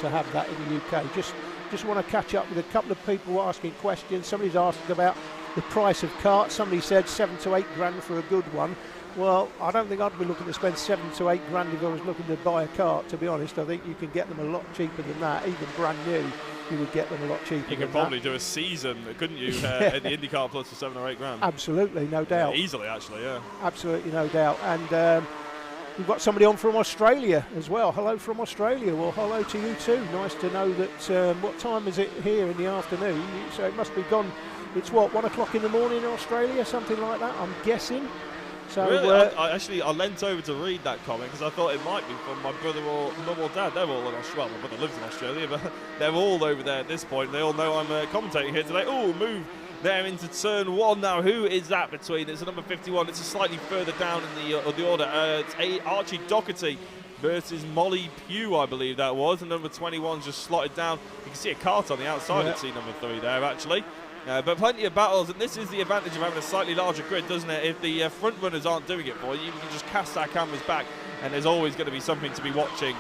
to have that in the UK, just want to catch up with a couple of people asking questions. Somebody's asking about the price of carts. Somebody said 7 to 8 grand for a good one. Well, I don't think I'd be looking to spend 7 to 8 grand if I was looking to buy a cart, to be honest. I think you can get them a lot cheaper than that. Even brand new, you would get them a lot cheaper. You could probably do a season, couldn't you, at the INDIKART Plus for 7 or 8 grand? Absolutely, no doubt. Yeah, easily, actually, yeah. Absolutely, no doubt. And we've got somebody on from Australia as well. Hello from Australia. Well, hello to you too. Nice to know that. What time is it here in the afternoon? So it must be gone. It's what, 1 o'clock in the morning in Australia, something like that, I'm guessing. So really? I leant over to read that comment because I thought it might be from my brother or mum or dad. They're all in Australia. Well, my brother lives in Australia, but they're all over there at this point. They all know I'm commentating here today. Oh, move there into turn 1 now. Who is that between? It's a number 51. It's a slightly further down in the order. It's Archie Doherty versus Molly Pugh, I believe that was. And number 21's just slotted down. You can see a cart on the outside at seat number 3 there, actually. But plenty of battles, and this is the advantage of having a slightly larger grid, doesn't it? If the front runners aren't doing it for you, you can just cast our cameras back, and there's always going to be something to be watching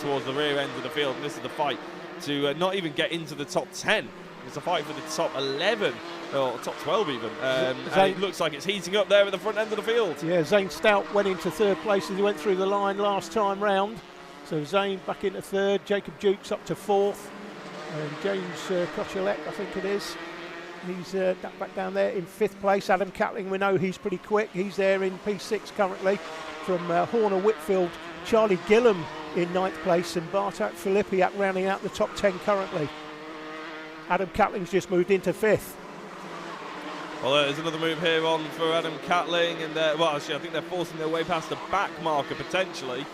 towards the rear end of the field. And this is the fight to not even get into the top 10. It's a fight for the top 11, or top 12 even. And it looks like it's heating up there at the front end of the field. Yeah, Zane Stout went into third place as he went through the line last time round. So Zane back into third, Jacob Jukes up to fourth, and James Kochelek, I think it is. He's back down there in fifth place. Adam Catling, we know he's pretty quick. He's there in P6 currently. From Horner Whitfield, Charlie Gillam in ninth place, and Bartak Filipiak rounding out the top 10 currently. Adam Catling's just moved into fifth. Well, there's another move here on for Adam Catling, and well, actually, I think they're forcing their way past the back marker potentially.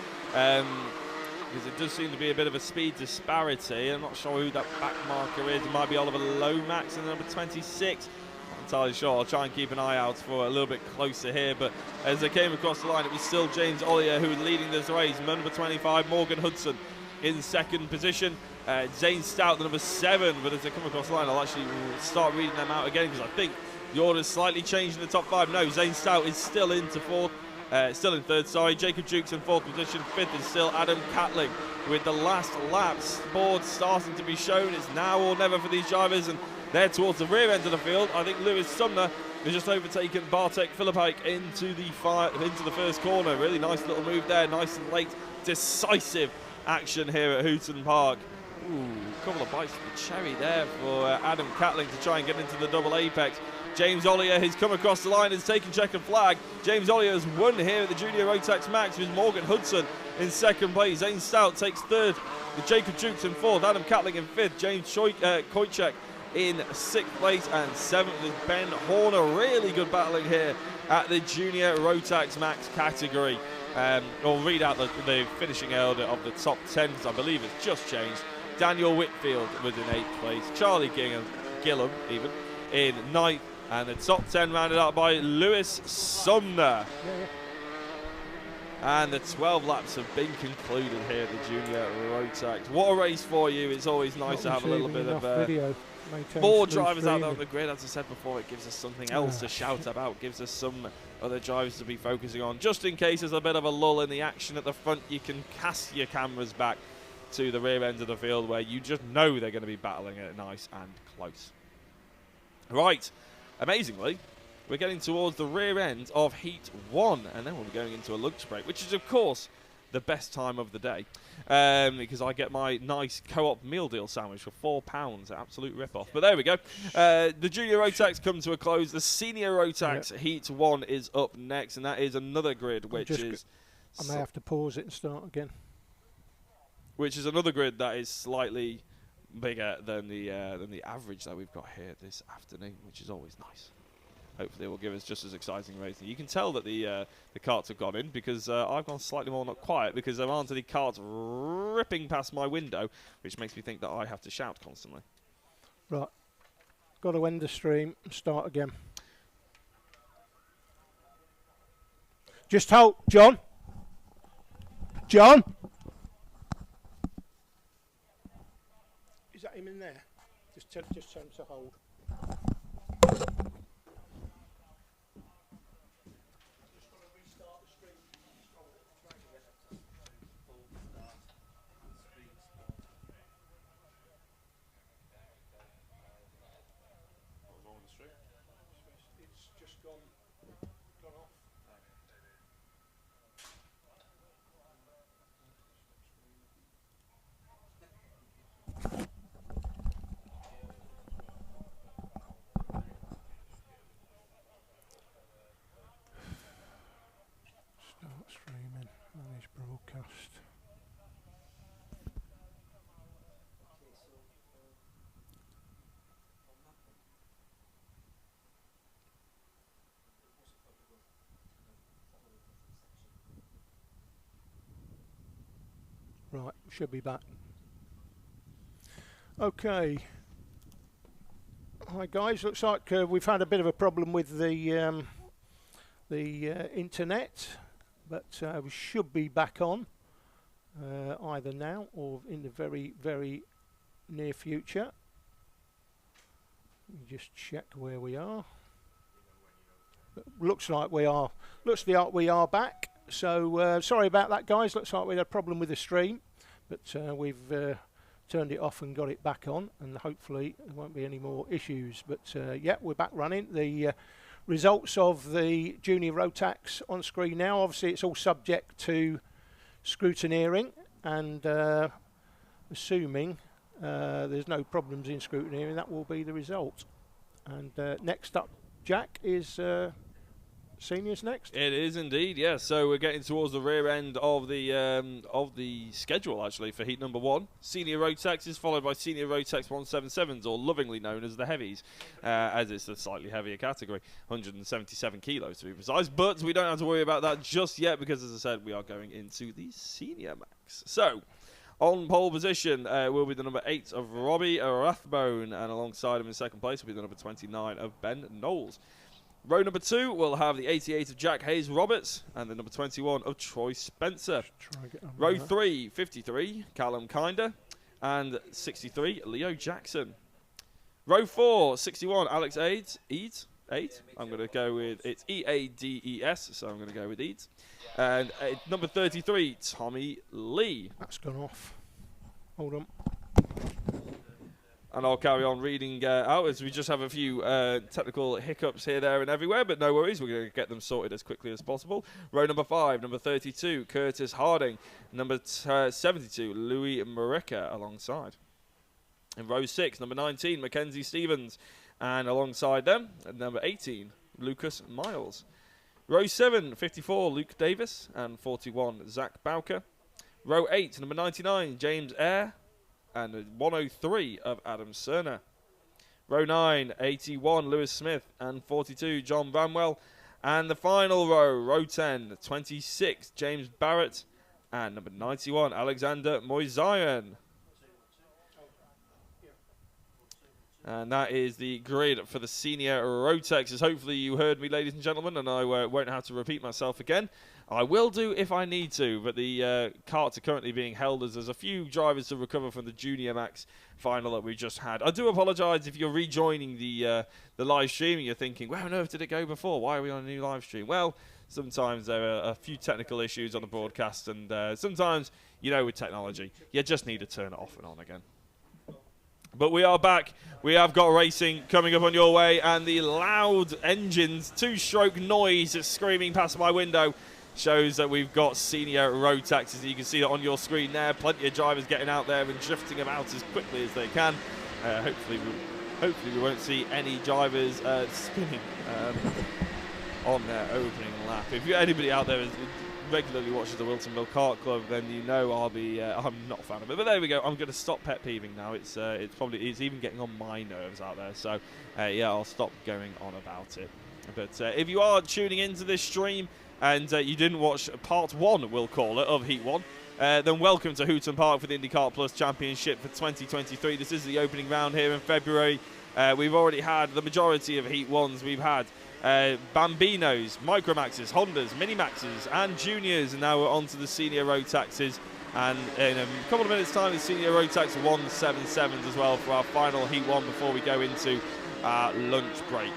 Because it does seem to be a bit of a speed disparity. I'm not sure who that back marker is. It might be Oliver Lomax in number 26. Not entirely sure. I'll try and keep an eye out for a little bit closer here. But as they came across the line, it was still James Ollier who was leading this race. Number 25, Morgan Hudson in second position. Zane Stout, the number 7. But as they come across the line, I'll actually start reading them out again because I think the order's slightly changed in the top 5. No, Zane Stout is still into fourth. Still in third, sorry. Jacob Jukes in fourth position. Fifth is still Adam Catling with the last laps board starting to be shown. It's now or never for these drivers, and they're towards the rear end of the field. I think Lewis Sumner has just overtaken Bartek Filipike into the first corner. Really nice little move there, nice and late, decisive action here at Hooton Park. Ooh, a couple of bites of the cherry there for Adam Catling to try and get into the double apex. James Ollier has come across the line and has taken checkered flag. James Ollier has won here at the Junior Rotax Max with Morgan Hudson in second place. Zane Stout takes third with Jacob Jukes in fourth. Adam Catling in fifth. James Koicek in sixth place, and seventh is Ben Horner. Really good battling here at the Junior Rotax Max category. We'll read out the finishing order of the top 10 because I believe it's just changed. Daniel Whitfield was in 8th place. Charlie Gillam even in 9th. And the top 10 rounded out by Lewis Sumner. And the 12 laps have been concluded here at the Junior Rotax. What a race for you. It's always nice to have a little bit of video. more drivers out there on the grid. As I said before, it gives us something else to shout about, gives us some other drivers to be focusing on. Just in case there's a bit of a lull in the action at the front, you can cast your cameras back to the rear end of the field where you just know they're going to be battling it nice and close. Right, amazingly, we're getting towards the rear end of Heat 1, and then we'll be going into a lunch break, which is, of course, the best time of the day, because I get my nice co-op meal deal sandwich for £4, absolute rip-off. But there we go. The Junior Rotax come to a close. The Senior Rotax Heat 1 is up next, and that is another grid, which is... I may have to pause it and start again. Which is another grid that is slightly bigger than the average that we've got here this afternoon, which is always nice. Hopefully it will give us just as exciting racing. You can tell that the carts have gone in because I've gone slightly more not quiet because there aren't any carts ripping past my window, which makes me think that I have to shout constantly. Right. Got to end the stream and start again. Just hold. John? John? Is that him in there? Just tell him to hold. Streaming, manage broadcast. Right, should be back. Okay. Hi guys, looks like we've had a bit of a problem with the internet. But we should be back on either now or in the very, very near future. Let me just check where we are. Looks like we are. Looks like we are back. So sorry about that, guys. Looks like we had a problem with the stream, but we've turned it off and got it back on, and hopefully there won't be any more issues. But yeah, we're back running. The results of the Junior Rotax on screen now. Obviously it's all subject to scrutineering, and assuming there's no problems in scrutineering, that will be the result. And next up, Jack, is seniors next. It is indeed, yes. So we're getting towards the rear end of the schedule actually for heat number 1. Senior Rotax is followed by Senior Rotax 177s, or lovingly known as the heavies, as it's a slightly heavier category, 177 kilos to be precise. But we don't have to worry about that just yet because, as I said, we are going into the Senior Max. So on pole position will be the number 8 of Robbie Rathbone, and alongside him in second place will be the number 29 of Ben Knowles. Row number 2 will have the 88 of Jack Hayes Roberts and the number 21 of Troy Spencer. Row 3, 53, Callum Kinder, and 63, Leo Jackson. Row 4, 61, Alex Eads. I'm going to go with, it's E-A-D-E-S, so I'm going to go with Eads. And number 33, Tommy Lee. That's gone off. Hold on. And I'll carry on reading out as we just have a few technical hiccups here, there, and everywhere. But no worries, we're going to get them sorted as quickly as possible. Row number 5, number 32, Curtis Harding. Number 72, Louis Mareka alongside. In row 6, number 19, Mackenzie Stevens. And alongside them, at number 18, Lucas Miles. Row 7, 54, Luke Davis. And 41, Zach Bowker. Row 8, number 99, James Eyre. And 103 of Adam Cerner. Row 9, 81, Lewis Smith, and 42, John Bramwell. And the final row, row 10, 26, James Barrett, and number 91, Alexander Moisayan. And that is the grid for the senior Rotexes. Hopefully you heard me, ladies and gentlemen, and I won't have to repeat myself again. I will do if I need to, but the carts are currently being held as there's a few drivers to recover from the Junior Max final that we just had. I do apologise if you're rejoining the live stream and you're thinking, where on earth did it go before? Why are we on a new live stream? Well, sometimes there are a few technical issues on the broadcast, and sometimes, you know, with technology, you just need to turn it off and on again. But we are back. We have got racing coming up on your way, and the loud engines, two-stroke noise that's screaming past my window shows that we've got senior Rotaxes. You can see that on your screen there. Plenty of drivers getting out there and drifting about as quickly as they can. Hopefully we won't see any drivers spinning on their opening lap. If anybody out there is regularly watches the Wiltonville Kart Club, then you know I'm not a fan of it. But there we go. I'm going to stop pet peeving now. It's even getting on my nerves out there. So yeah, I'll stop going on about it. But if you are tuning into this stream and you didn't watch part 1, we'll call it, of Heat 1, then welcome to Hooton Park for the INDIKART Plus Championship for 2023. This is the opening round here in February. We've already had the majority of Heat 1s. We've had Bambinos, Micromaxes, Hondas, Minimaxes and Juniors, and now we're on to the senior Rotaxes, and in a couple of minutes time the senior Rotax 177s as well for our final Heat 1 before we go into our lunch break.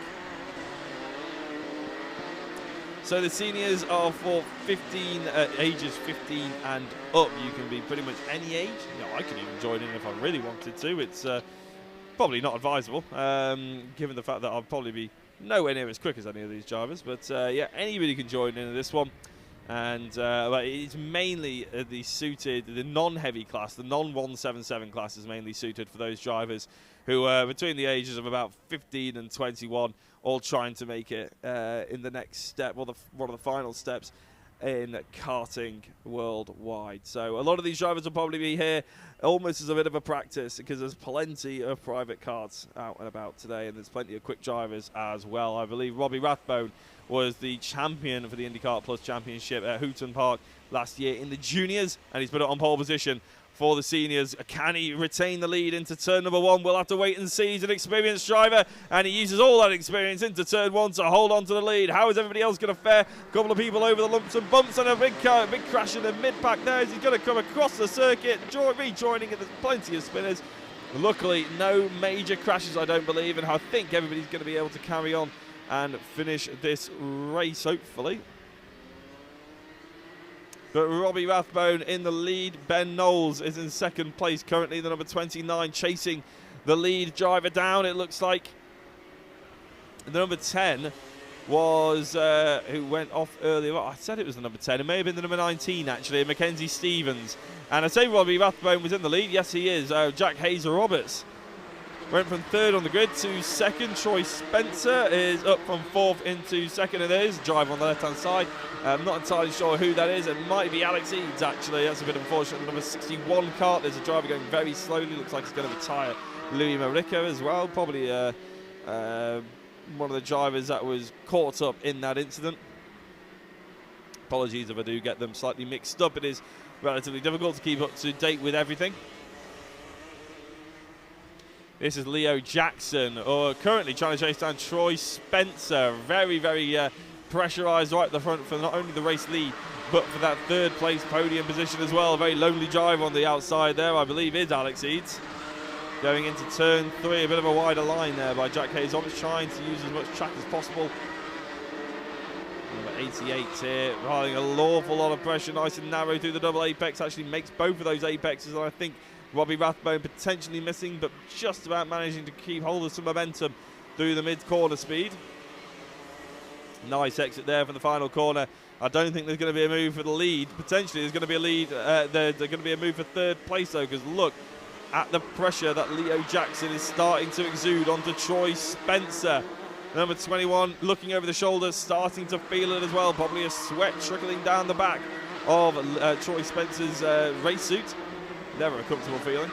So the seniors are for ages 15 and up. You can be pretty much any age. You know, I could even join in if I really wanted to. It's probably not advisable, given the fact that I'll probably be nowhere near as quick as any of these drivers, but yeah, anybody can join in this one. And but it's mainly the non-heavy class, the non-177 class is mainly suited for those drivers who are between the ages of about 15 and 21, all trying to make it in the next step, or one of the final steps in karting worldwide. So a lot of these drivers will probably be here almost as a bit of a practice, because there's plenty of private karts out and about today, and there's plenty of quick drivers as well. I believe Robbie Rathbone was the champion for the INDIKART Plus Championship at Hooton Park last year in the juniors, and he's put it on pole position for the seniors. Can he retain the lead into turn number 1? We'll have to wait and see. He's an experienced driver, and he uses all that experience into turn 1 to hold on to the lead. How is everybody else going to fare? A couple of people over the lumps and bumps, and a big crash in the mid-pack there as he's going to come across the circuit, rejoining it. There's plenty of spinners. Luckily, no major crashes, I don't believe, and I think everybody's going to be able to carry on and finish this race, hopefully. But Robbie Rathbone in the lead. Ben Knowles is in second place currently, the number 29, chasing the lead driver down. It looks like the number 10 was who went off earlier. Well, I said it was the number 10. It may have been the number 19, actually, Mackenzie Stevens. And I say Robbie Rathbone was in the lead. Yes, he is. Jack Hazer-Roberts went from third on the grid to second. Troy Spencer is up from fourth into second. And there is a driver on the left-hand side. I'm not entirely sure who that is. It might be Alex Eads, actually. That's a bit unfortunate. The number 61 kart. There's a driver going very slowly. Looks like he's going to retire. Louis Marica as well. Probably one of the drivers that was caught up in that incident. Apologies if I do get them slightly mixed up. It is relatively difficult to keep up to date with everything. This is Leo Jackson, currently trying to chase down Troy Spencer. Very, very pressurised right at the front for not only the race lead, but for that third place podium position as well. A very lonely driver on the outside there, I believe, is Alex Eads. Going into turn 3, a bit of a wider line there by Jack Hayes. Always trying to use as much track as possible. Number 88 here, applying an awful lot of pressure, nice and narrow through the double apex. Actually makes both of those apexes, and I think Robbie Rathbone potentially missing, but just about managing to keep hold of some momentum through the mid-corner speed. Nice exit there for the final corner. I don't think there's going to be a move for the lead. Potentially there's going to be a lead. There's going to be a move for third place though, because look at the pressure that Leo Jackson is starting to exude onto Troy Spencer. Number 21 looking over the shoulder, starting to feel it as well. Probably a sweat trickling down the back of Troy Spencer's race suit. Never a comfortable feeling.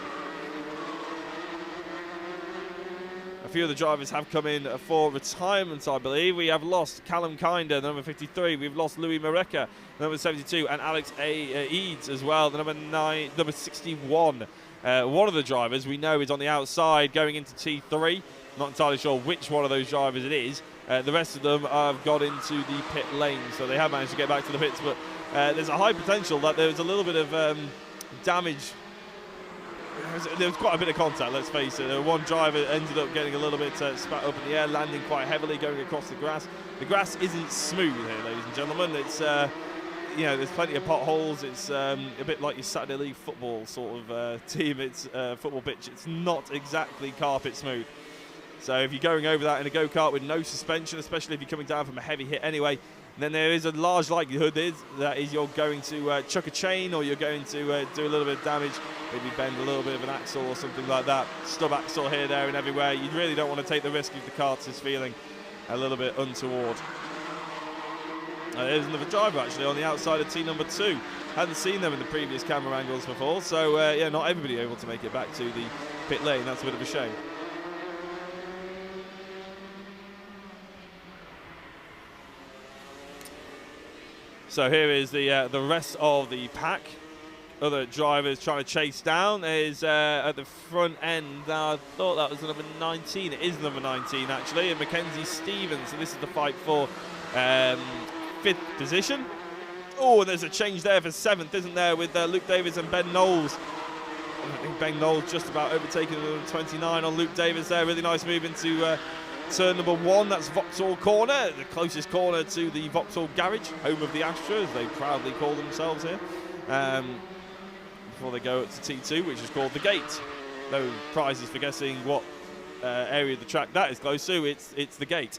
A few of the drivers have come in for retirement, I believe. We have lost Callum Kinder, the number 53. We've lost Louis Mareka, the number 72, and Alex Eads as well, the number 61. One of the drivers we know is on the outside going into T3. Not entirely sure which one of those drivers it is. The rest of them have got into the pit lane, so they have managed to get back to the pits, but there's a high potential that there's a little bit of damage. There was quite a bit of contact, let's face it. One driver ended up getting a little bit spat up in the air, landing quite heavily, going across the grass. The grass isn't smooth here, ladies and gentlemen. It's you know, there's plenty of potholes. It's a bit like your Saturday League football sort of team. It's football pitch. It's not exactly carpet smooth. So if you're going over that in a go-kart with no suspension, especially if you're coming down from a heavy hit anyway, then there is a large likelihood that you're going to chuck a chain, or you're going to do a little bit of damage, maybe bend a little bit of an axle or something like that. Stub axle here, there and everywhere. You really don't want to take the risk if the kart is feeling a little bit untoward. There's another driver actually on the outside of T number 2. Hadn't seen them in the previous camera angles before, so yeah, not everybody able to make it back to the pit lane. That's a bit of a shame. So here is the rest of the pack. Other drivers trying to chase down is at the front end. I thought that was number 19. It is number 19 actually, and Mackenzie Stevens. So this is the fight for 5th position. Oh, and there's a change there for 7th, isn't there, with Luke Davis and Ben Knowles. I think Ben Knowles just about overtaking the 29 on Luke Davis there. Really nice move into turn number 1. That's Vauxhall Corner, the closest corner to the Vauxhall Garage, home of the Astros, they proudly call themselves here. Before they go up to T2, which is called the Gate. No prizes for guessing what area of the track that is close to. It's the Gate.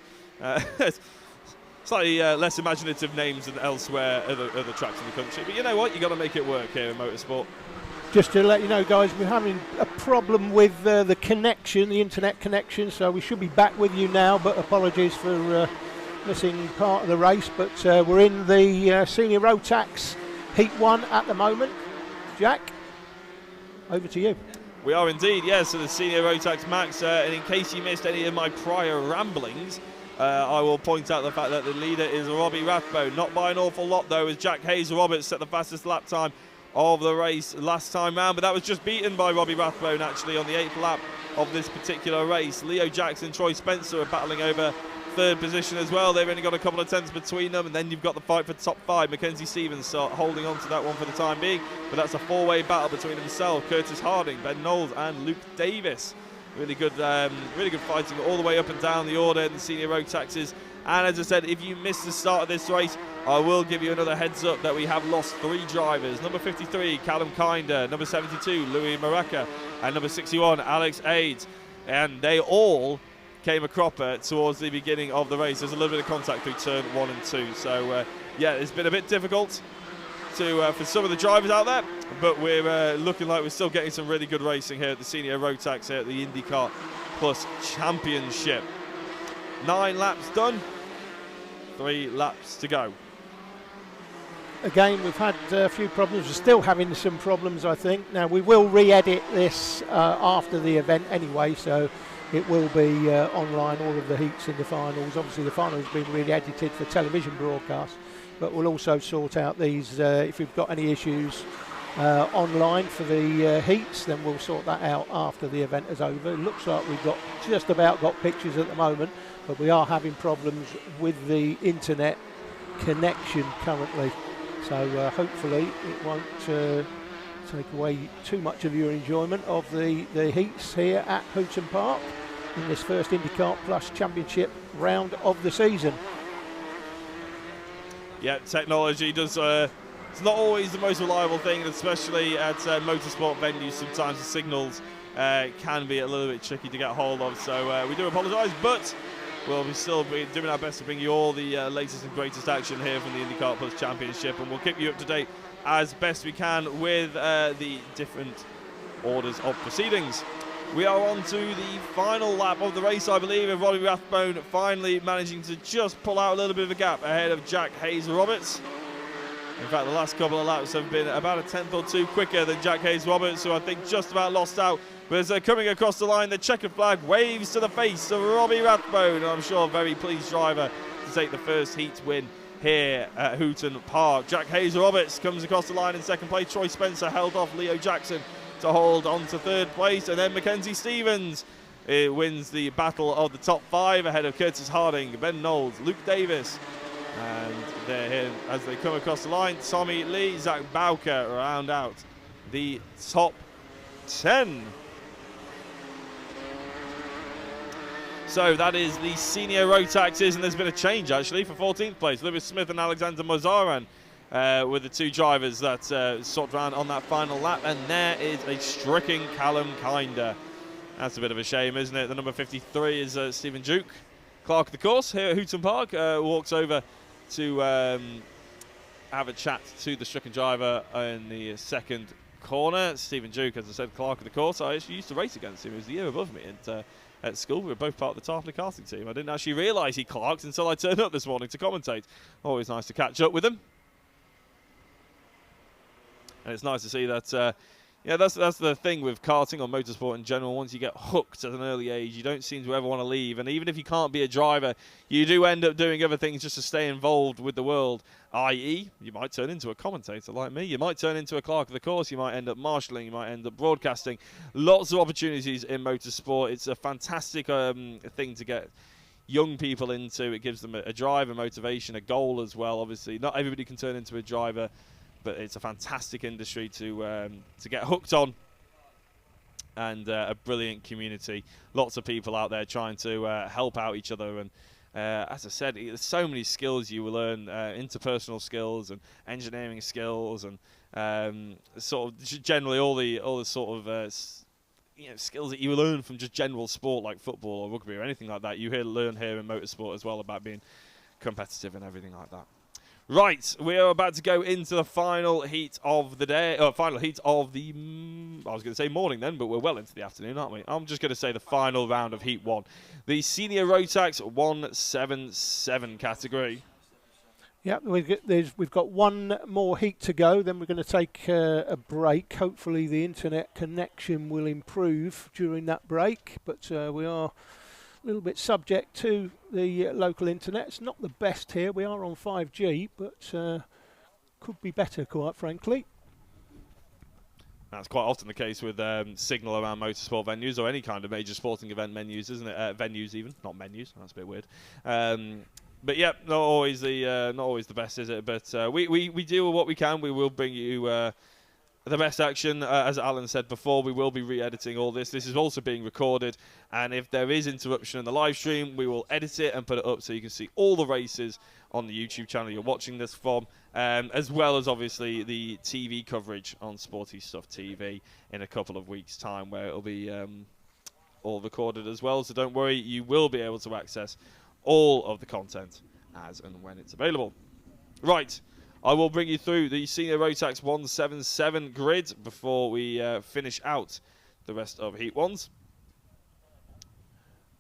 Slightly less imaginative names than elsewhere, other tracks in the country. But you know what? You've got to make it work here in motorsport. Just to let you know, guys, we're having a problem with the connection, the internet connection, so we should be back with you now, but apologies for missing part of the race. But we're in the Senior Rotax Heat 1 at the moment. Jack, over to you. We are indeed, yes, so the Senior Rotax Max, and in case you missed any of my prior ramblings, I will point out the fact that the leader is Robbie Rathbone. Not by an awful lot, though, as Jack Hayes-Roberts set the fastest lap time of the race last time round, but that was just beaten by Robbie Rathbone actually on the 8th lap of this particular race. Leo Jackson, Troy Spencer are battling over 3rd position as well. They've only got a couple of tenths between them, and then you've got the fight for top 5. Mackenzie Stevens holding on to that one for the time being, but that's a 4-way battle between himself, Curtis Harding, Ben Knowles and Luke Davis. Really good fighting all the way up and down the order in the Senior Rotaxes. And as I said, if you missed the start of this race, I will give you another heads up that we have lost 3 drivers. Number 53, Callum Kinder. Number 72, Louis Maraca. And number 61, Alex Aids. And they all came a cropper towards the beginning of the race. There's a little bit of contact through turn 1 and 2. So, yeah, it's been a bit difficult for some of the drivers out there. But we're looking like we're still getting some really good racing here at the Senior Rotax here at the INDIKART Plus Championship. 9 laps done, 3 laps to go. Again, we've had a few problems. We're still having some problems, I think. Now, we will re-edit this after the event anyway, so it will be online, all of the heats and the finals. Obviously, the finals have been re-edited for television broadcast, but we'll also sort out these, if you've got any issues online for the heats, then we'll sort that out after the event is over. It looks like we've got just about got pictures at the moment, but we are having problems with the internet connection currently. So hopefully it won't take away too much of your enjoyment of the heats here at Hooton Park in this first INDIKART Plus Championship round of the season. Yeah, technology does. It's not always the most reliable thing, especially at motorsport venues. Sometimes the signals can be a little bit tricky to get hold of. So we do apologise, but we'll still be doing our best to bring you all the latest and greatest action here from the INDIKART Plus Championship, and we'll keep you up to date as best we can with the different orders of proceedings. We are on to the final lap of the race, I believe, and Robbie Rathbone finally managing to just pull out a little bit of a gap ahead of Jack Hayes-Roberts. In fact, the last couple of laps have been about a tenth or two quicker than Jack Hayes-Roberts, who I think just about lost out. But as they're coming across the line, the checkered flag waves to the face of Robbie Rathbone, and I'm sure a very pleased driver to take the first heat win here at Hooton Park. Jack Hayes-Roberts comes across the line in second place. Troy Spencer held off Leo Jackson to hold on to third place, and then Mackenzie Stevens wins the battle of the top 5 ahead of Curtis Harding, Ben Knowles, Luke Davis, and they're here as they come across the line. Tommy Lee, Zach Bowker round out the top 10. So that is the senior Rotaxes, and there's been a change actually for 14th place. Lewis Smith and Alexander Mozaran were the 2 drivers that swapped around on that final lap, and there is a stricken Callum Kinder. That's a bit of a shame, isn't it? The number 53 is Stephen Duke. Clerk of the course here at Hooton Park walks over to have a chat to the stricken driver in the second corner. Stephen Duke, as I said, clerk of the course. I actually used to race against him. He was the year above me at school. We were both part of the Tarpley karting team. I didn't actually realise he clerked until I turned up this morning to commentate. Always nice to catch up with him. And it's nice to see that, yeah, that's the thing with karting or motorsport in general. Once you get hooked at an early age, you don't seem to ever want to leave. And even if you can't be a driver, you do end up doing other things just to stay involved with the world. I.e., you might turn into a commentator like me. You might turn into a clerk of the course. You might end up marshalling. You might end up broadcasting. Lots of opportunities in motorsport. It's a fantastic thing to get young people into. It gives them a drive, a motivation, a goal as well. Obviously, not everybody can turn into a driver, but it's a fantastic industry to get hooked on, and a brilliant community. Lots of people out there trying to help out each other, and as I said, there's so many skills you will learn, interpersonal skills and engineering skills, and sort of generally all the sort of skills that you learn from just general sport like football or rugby or anything like that. You learn here in motorsport as well about being competitive and everything like that. Right, we are about to go into the final heat of the day, final heat of the, I was going to say morning then, but we're well into the afternoon, aren't we? I'm just going to say the final round of Heat 1. The Senior Rotax 177 category. Yeah, we've got one more heat to go, then we're going to take a break. Hopefully the internet connection will improve during that break, but we are a little bit subject to the local internet. It's not the best here. We are on 5G, but could be better, quite frankly. That's quite often the case with signal around motorsport venues or any kind of major sporting event menus, isn't it? Venues even, not menus. That's a bit weird. But yeah, not always the best, is it? But we do what we can. We will bring you the best action. As Alan said before, we will be re-editing all this. This is also being recorded, and if there is interruption in the live stream, we will edit it and put it up so you can see all the races on the YouTube channel you're watching this from, as well as obviously the TV coverage on Sporty Stuff TV in a couple of weeks' time, where it'll be all recorded as well. So don't worry, you will be able to access all of the content as and when it's available. Right. I will bring you through the Senior Rotax 177 grid before we finish out the rest of Heat 1s.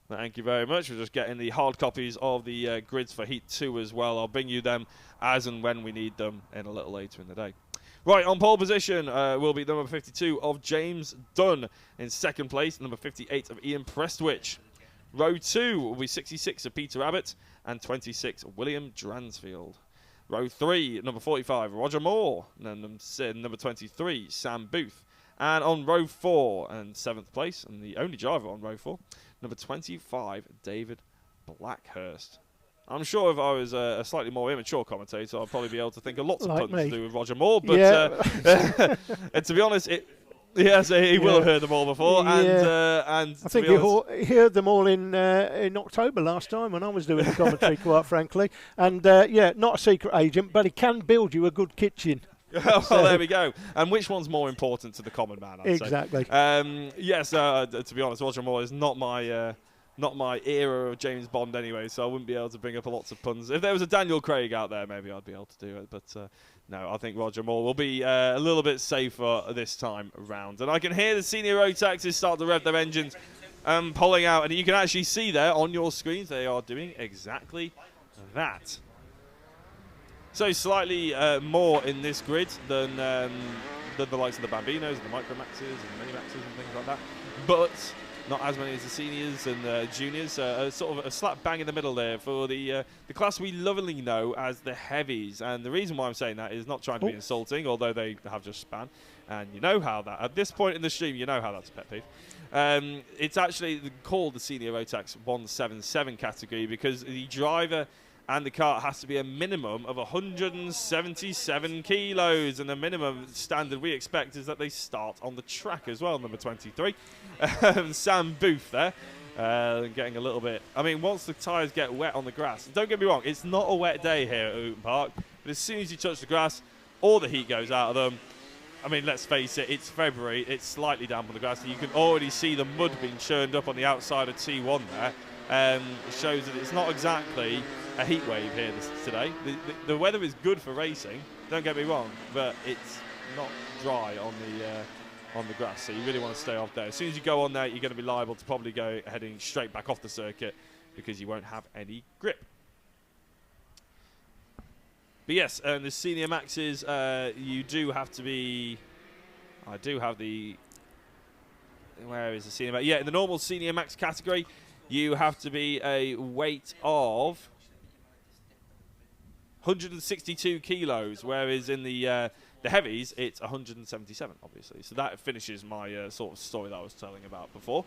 Thank you very much. We're just getting the hard copies of the grids for Heat 2 as well. I'll bring you them as and when we need them in a little later in the day. Right, on pole position will be number 52 of James Dunn. In second place, number 58 of Ian Prestwich. Row 2 will be 66 of Peter Abbott and 26 of William Dransfield. Row 3, number 45, Roger Moore. And number 23, Sam Booth. And on row 4, and 7th place, and the only driver on row 4, number 25, David Blackhurst. I'm sure if I was a slightly more immature commentator, I'd probably be able to think of lots of puns to do with Roger Moore. But yeah. And to be honest, yes, he will have heard them all before. Yeah. And I think he heard them all in October last time when I was doing the commentary, quite frankly. And yeah, not a secret agent, but he can build you a good kitchen. Well, there we go. And which one's more important to the common man, I'd exactly. say. Yes, to be honest, Roger Moore is not my era of James Bond anyway, so I wouldn't be able to bring up lots of puns. If there was a Daniel Craig out there, maybe I'd be able to do it. But no, I think Roger Moore will be a little bit safer this time round. And I can hear the Senior Rotaxes start to rev their engines pulling out. And you can actually see there on your screens they are doing exactly that. So slightly more in this grid than the likes of the Bambinos and the Micromaxes and the Minimaxes and things like that. But not as many as the seniors and juniors. Sort of a slap bang in the middle there for the class we lovingly know as the heavies. And the reason why I'm saying that is not trying to be insulting, although they have just span. And you know how that, at this point in the stream, you know how that's a pet peeve. It's actually called the Senior Rotax 177 category because the driver and the cart has to be a minimum of 177 kilos, and the minimum standard we expect is that they start on the track as well. Number 23, Sam Booth there, getting a little bit. I mean, once the tyres get wet on the grass, don't get me wrong, it's not a wet day here at Hooton Park, but as soon as you touch the grass, all the heat goes out of them. I mean, let's face it, it's February, it's slightly damp on the grass, and you can already see the mud being churned up on the outside of T1 there. It shows that it's not exactly a heat wave here today. The weather is good for racing, don't get me wrong, but it's not dry on the grass, so you really want to stay off there. As soon as you go on there, you're going to be liable to probably go heading straight back off the circuit because you won't have any grip. But yes, the senior maxes, you do have to be. I do have the. Where is the senior max? Yeah, in the normal senior max category, you have to be a weight of 162 kilos, whereas in the heavies, it's 177, obviously. So that finishes my sort of story that I was telling about before.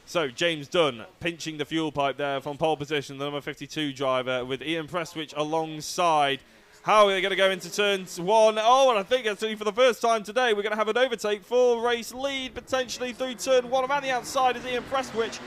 So James Dunn pinching the fuel pipe there from pole position, the number 52 driver, with Ian Prestwich alongside. How are they going to go into turn 1? Oh, and I think actually for the first time today, we're going to have an overtake for race lead, potentially through turn 1. Around the outside is Ian Prestwich.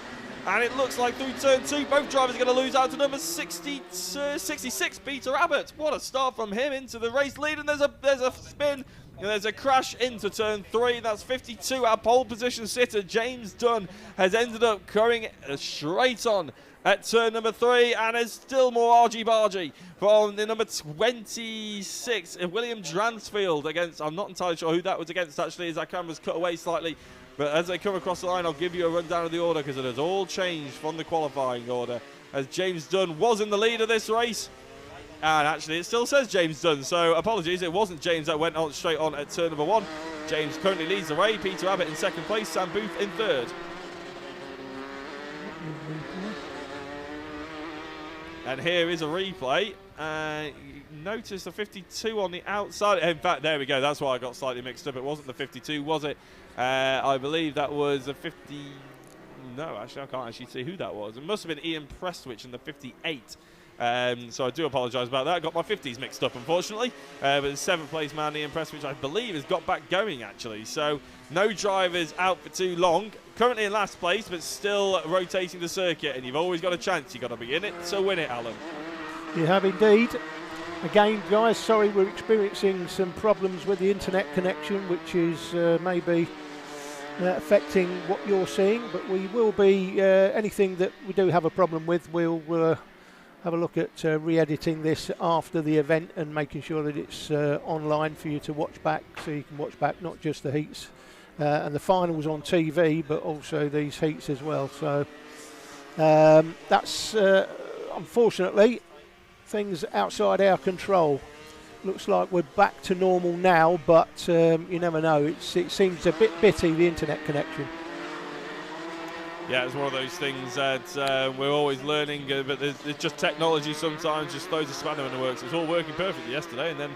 And it looks like through turn 2, both drivers are going to lose out to number 66, Peter Abbott. What a start from him into the race lead. And there's a spin. And there's a crash into turn 3. That's 52. Our pole position sitter, James Dunn, has ended up going straight on at turn number 3. And there's still more argy-bargy from the number 26, William Dransfield against, I'm not entirely sure who that was against actually, as our camera's cut away slightly. But as they come across the line, I'll give you a rundown of the order because it has all changed from the qualifying order. As James Dunn was in the lead of this race. And actually, it still says James Dunn, so apologies. It wasn't James that went on straight on at turn number 1. James currently leads the way. Peter Abbott in second place. Sam Booth in third. And here is a replay. Notice the 52 on the outside. In fact, there we go. That's why I got slightly mixed up. It wasn't the 52, was it? I believe that was a 50. No, actually, I can't actually see who that was. It must have been Ian Prestwich in the 58. So I do apologise about that. I got my 50s mixed up, unfortunately. But the 7th place man, Ian Prestwich, I believe, has got back going, actually. So no drivers out for too long. Currently in last place, but still rotating the circuit. And you've always got a chance. You've got to be in it to win it, Alan. You have indeed. Again, guys, sorry, we're experiencing some problems with the internet connection, which is maybe affecting what you're seeing. But we will be, anything that we do have a problem with, we'll have a look at re-editing this after the event and making sure that it's online for you to watch back, so you can watch back not just the heats and the finals on TV, but also these heats as well. So that's, unfortunately, things outside our control. Looks like we're back to normal now, but you never know. It seems a bit bitty, the internet connection. Yeah, it's one of those things that we're always learning, but it's just technology sometimes just throws a spanner in the works. It was all working perfectly yesterday, and then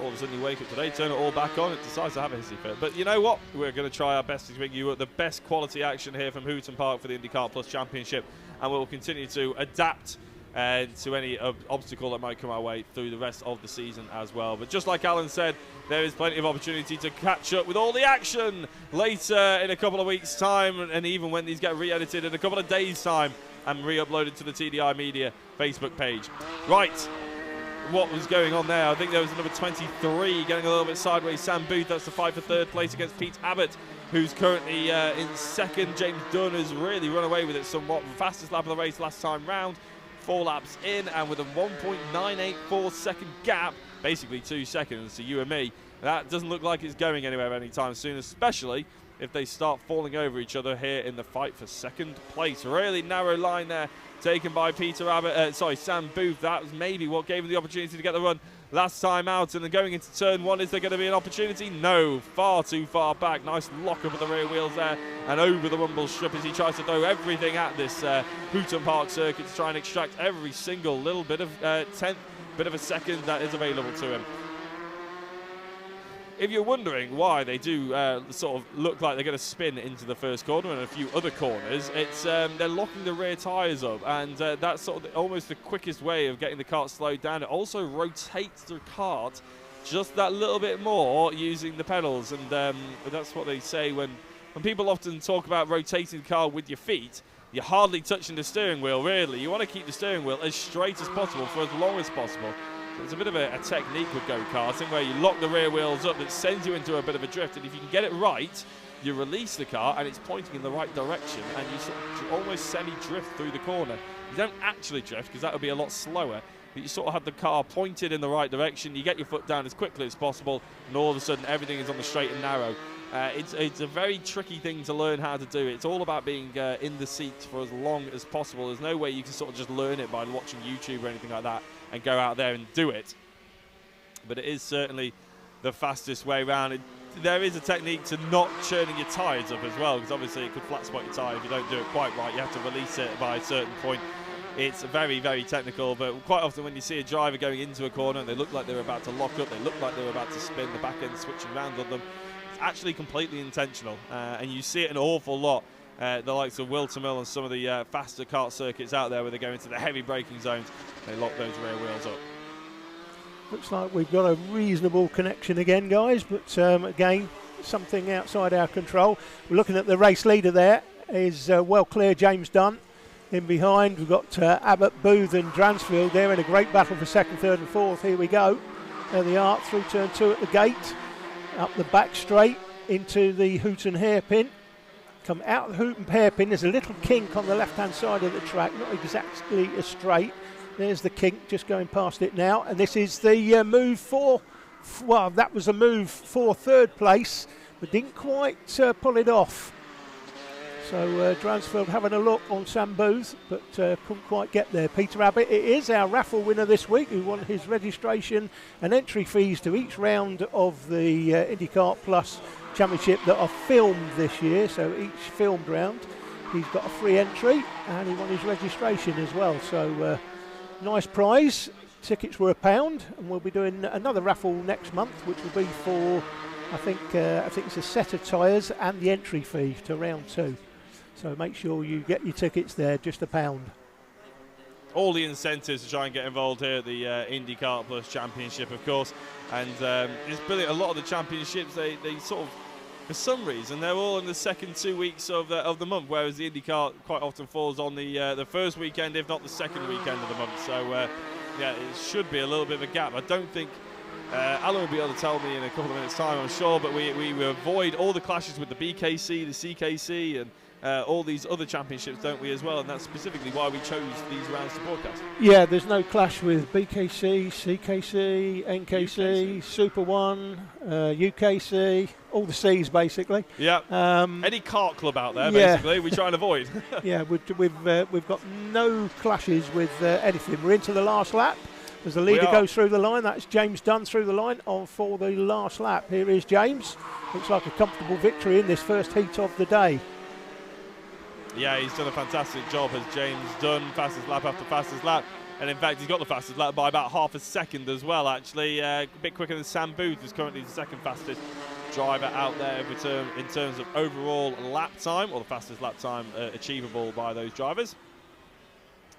all of a sudden you wake up today, turn it all back on, it decides to have a hissy fit. But you know what? We're going to try our best to bring you the best quality action here from Hooton Park for the INDIKART Plus Championship, and we'll continue to adapt to any obstacle that might come our way through the rest of the season as well. But just like Alan said, there is plenty of opportunity to catch up with all the action later in a couple of weeks' time, and even when these get re-edited in a couple of days' time and re-uploaded to the TDI Media Facebook page. Right, what was going on there? I think there was number 23 getting a little bit sideways. Sam Booth, that's the fight for third place against Pete Abbott, who's currently in second. James Dunn has really run away with it somewhat. Fastest lap of the race last time round. 4 laps in, and with a 1.984 second gap, basically 2 seconds to you and me, that doesn't look like it's going anywhere anytime soon, especially if they start falling over each other here in the fight for second place. Really narrow line there taken by Peter Abbott, Sam Booth. That was maybe what gave him the opportunity to get the run last time out. And then going into turn 1, is there going to be an opportunity? No, far too far back. Nice lock up of the rear wheels there and over the rumble strip as he tries to throw everything at this Hooton Park circuit to try and extract every single little bit of tenth bit of a second that is available to him. If you're wondering why they do sort of look like they're going to spin into the first corner and a few other corners, it's they're locking the rear tyres up, and that's sort of almost the quickest way of getting the kart slowed down. It also rotates the kart just that little bit more using the pedals, and that's what they say when people often talk about rotating the car with your feet. You're hardly touching the steering wheel, really. You want to keep the steering wheel as straight as possible for as long as possible. It's a bit of a technique with go-karting where you lock the rear wheels up that sends you into a bit of a drift, and if you can get it right, you release the car and it's pointing in the right direction, and you sort of almost semi-drift through the corner. You don't actually drift because that would be a lot slower, but you sort of have the car pointed in the right direction, you get your foot down as quickly as possible, and all of a sudden everything is on the straight and narrow. It's a very tricky thing to learn how to do. It's all about being in the seat for as long as possible. There's no way you can sort of just learn it by watching YouTube or anything like that and go out there and do it. But it is certainly the fastest way around. There is a technique to not churning your tyres up as well, because obviously it could flat spot your tyre if you don't do it quite right. You have to release it by a certain point. It's very, very technical, but quite often when you see a driver going into a corner and they look like they're about to lock up, they look like they're about to spin, the back end switching around on them, it's actually completely intentional, and you see it an awful lot. The likes of Wilton Mill and some of the faster kart circuits out there where they go into the heavy braking zones, they lock those rear wheels up. Looks like we've got a reasonable connection again, guys, but again, something outside our control. We're looking at the race leader there, is well clear James Dunn. In behind, we've got Abbott, Booth and Dransfield there in a great battle for second, third and fourth. Here we go. There they are, through turn 2 at the gate. Up the back straight into the Hooton hairpin. Come out of the Hooton hairpin, there's a little kink on the left-hand side of the track, not exactly a straight. There's the kink, just going past it now. And this is the move for, well, that was a move for third place, but didn't quite pull it off. So Dransfield having a look on Sam Booth, but couldn't quite get there. Peter Abbott, it is our raffle winner this week, who won his registration and entry fees to each round of the INDIKART Plus Championship that are filmed this year. So each filmed round, he's got a free entry, and he won his registration as well. So nice prize. Tickets were £1, and we'll be doing another raffle next month, which will be for, I think it's a set of tyres and the entry fee to round 2. So make sure you get your tickets there, just £1. All the incentives to try and get involved here at the INDIKART Plus Championship, of course. And it's brilliant. A lot of the championships, they sort of, for some reason, they're all in the second 2 weeks of the month, whereas the INDIKART quite often falls on the first weekend, if not the second weekend of the month. So, yeah, it should be a little bit of a gap. I don't think Alan will be able to tell me in a couple of minutes' time, I'm sure, but we avoid all the clashes with the BKC, the CKC, and all these other championships, don't we, as well? And that's specifically why we chose these rounds to broadcast. Yeah, there's no clash with BKC, CKC, NKC, Super One, UKC, all the C's basically. Yeah. Any kart club out there, basically, we try and avoid. Yeah, we've got no clashes with anything. We're into the last lap. As the leader goes through the line, that's James Dunn through the line for the last lap. Here is James. Looks like a comfortable victory in this first heat of the day. Yeah, he's done a fantastic job, has James done. Fastest lap after fastest lap. And in fact, he's got the fastest lap by about half a second as well, actually. A bit quicker than Sam Booth, who's currently the second fastest driver out there in terms of overall lap time, or the fastest lap time achievable by those drivers.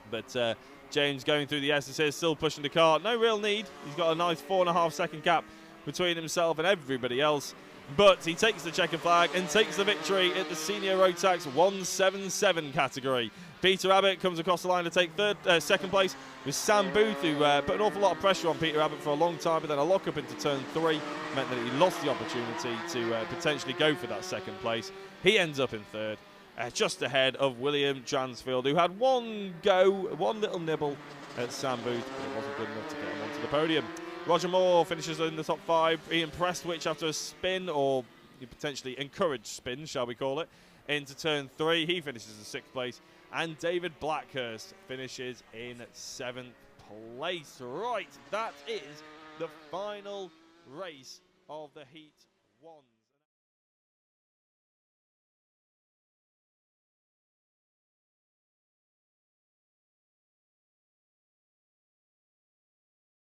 But James going through the S's here, still pushing the car. No real need. He's got a nice 4.5 second gap between himself and everybody else. But he takes the checkered flag and takes the victory at the Senior Rotax 177 category. Peter Abbott comes across the line to take second place, with Sam Booth, who put an awful lot of pressure on Peter Abbott for a long time, but then a lock up into turn 3 meant that he lost the opportunity to potentially go for that second place. He ends up in third, just ahead of William Dransfield, who had one little nibble at Sam Booth, but it wasn't good enough to get him onto the podium. Roger Moore finishes in the top 5. Ian Prestwich, after a spin, or potentially encouraged spin, shall we call it, into turn 3, he finishes in 6th place. And David Blackhurst finishes in 7th place. Right, that is the final race of the Heat 1.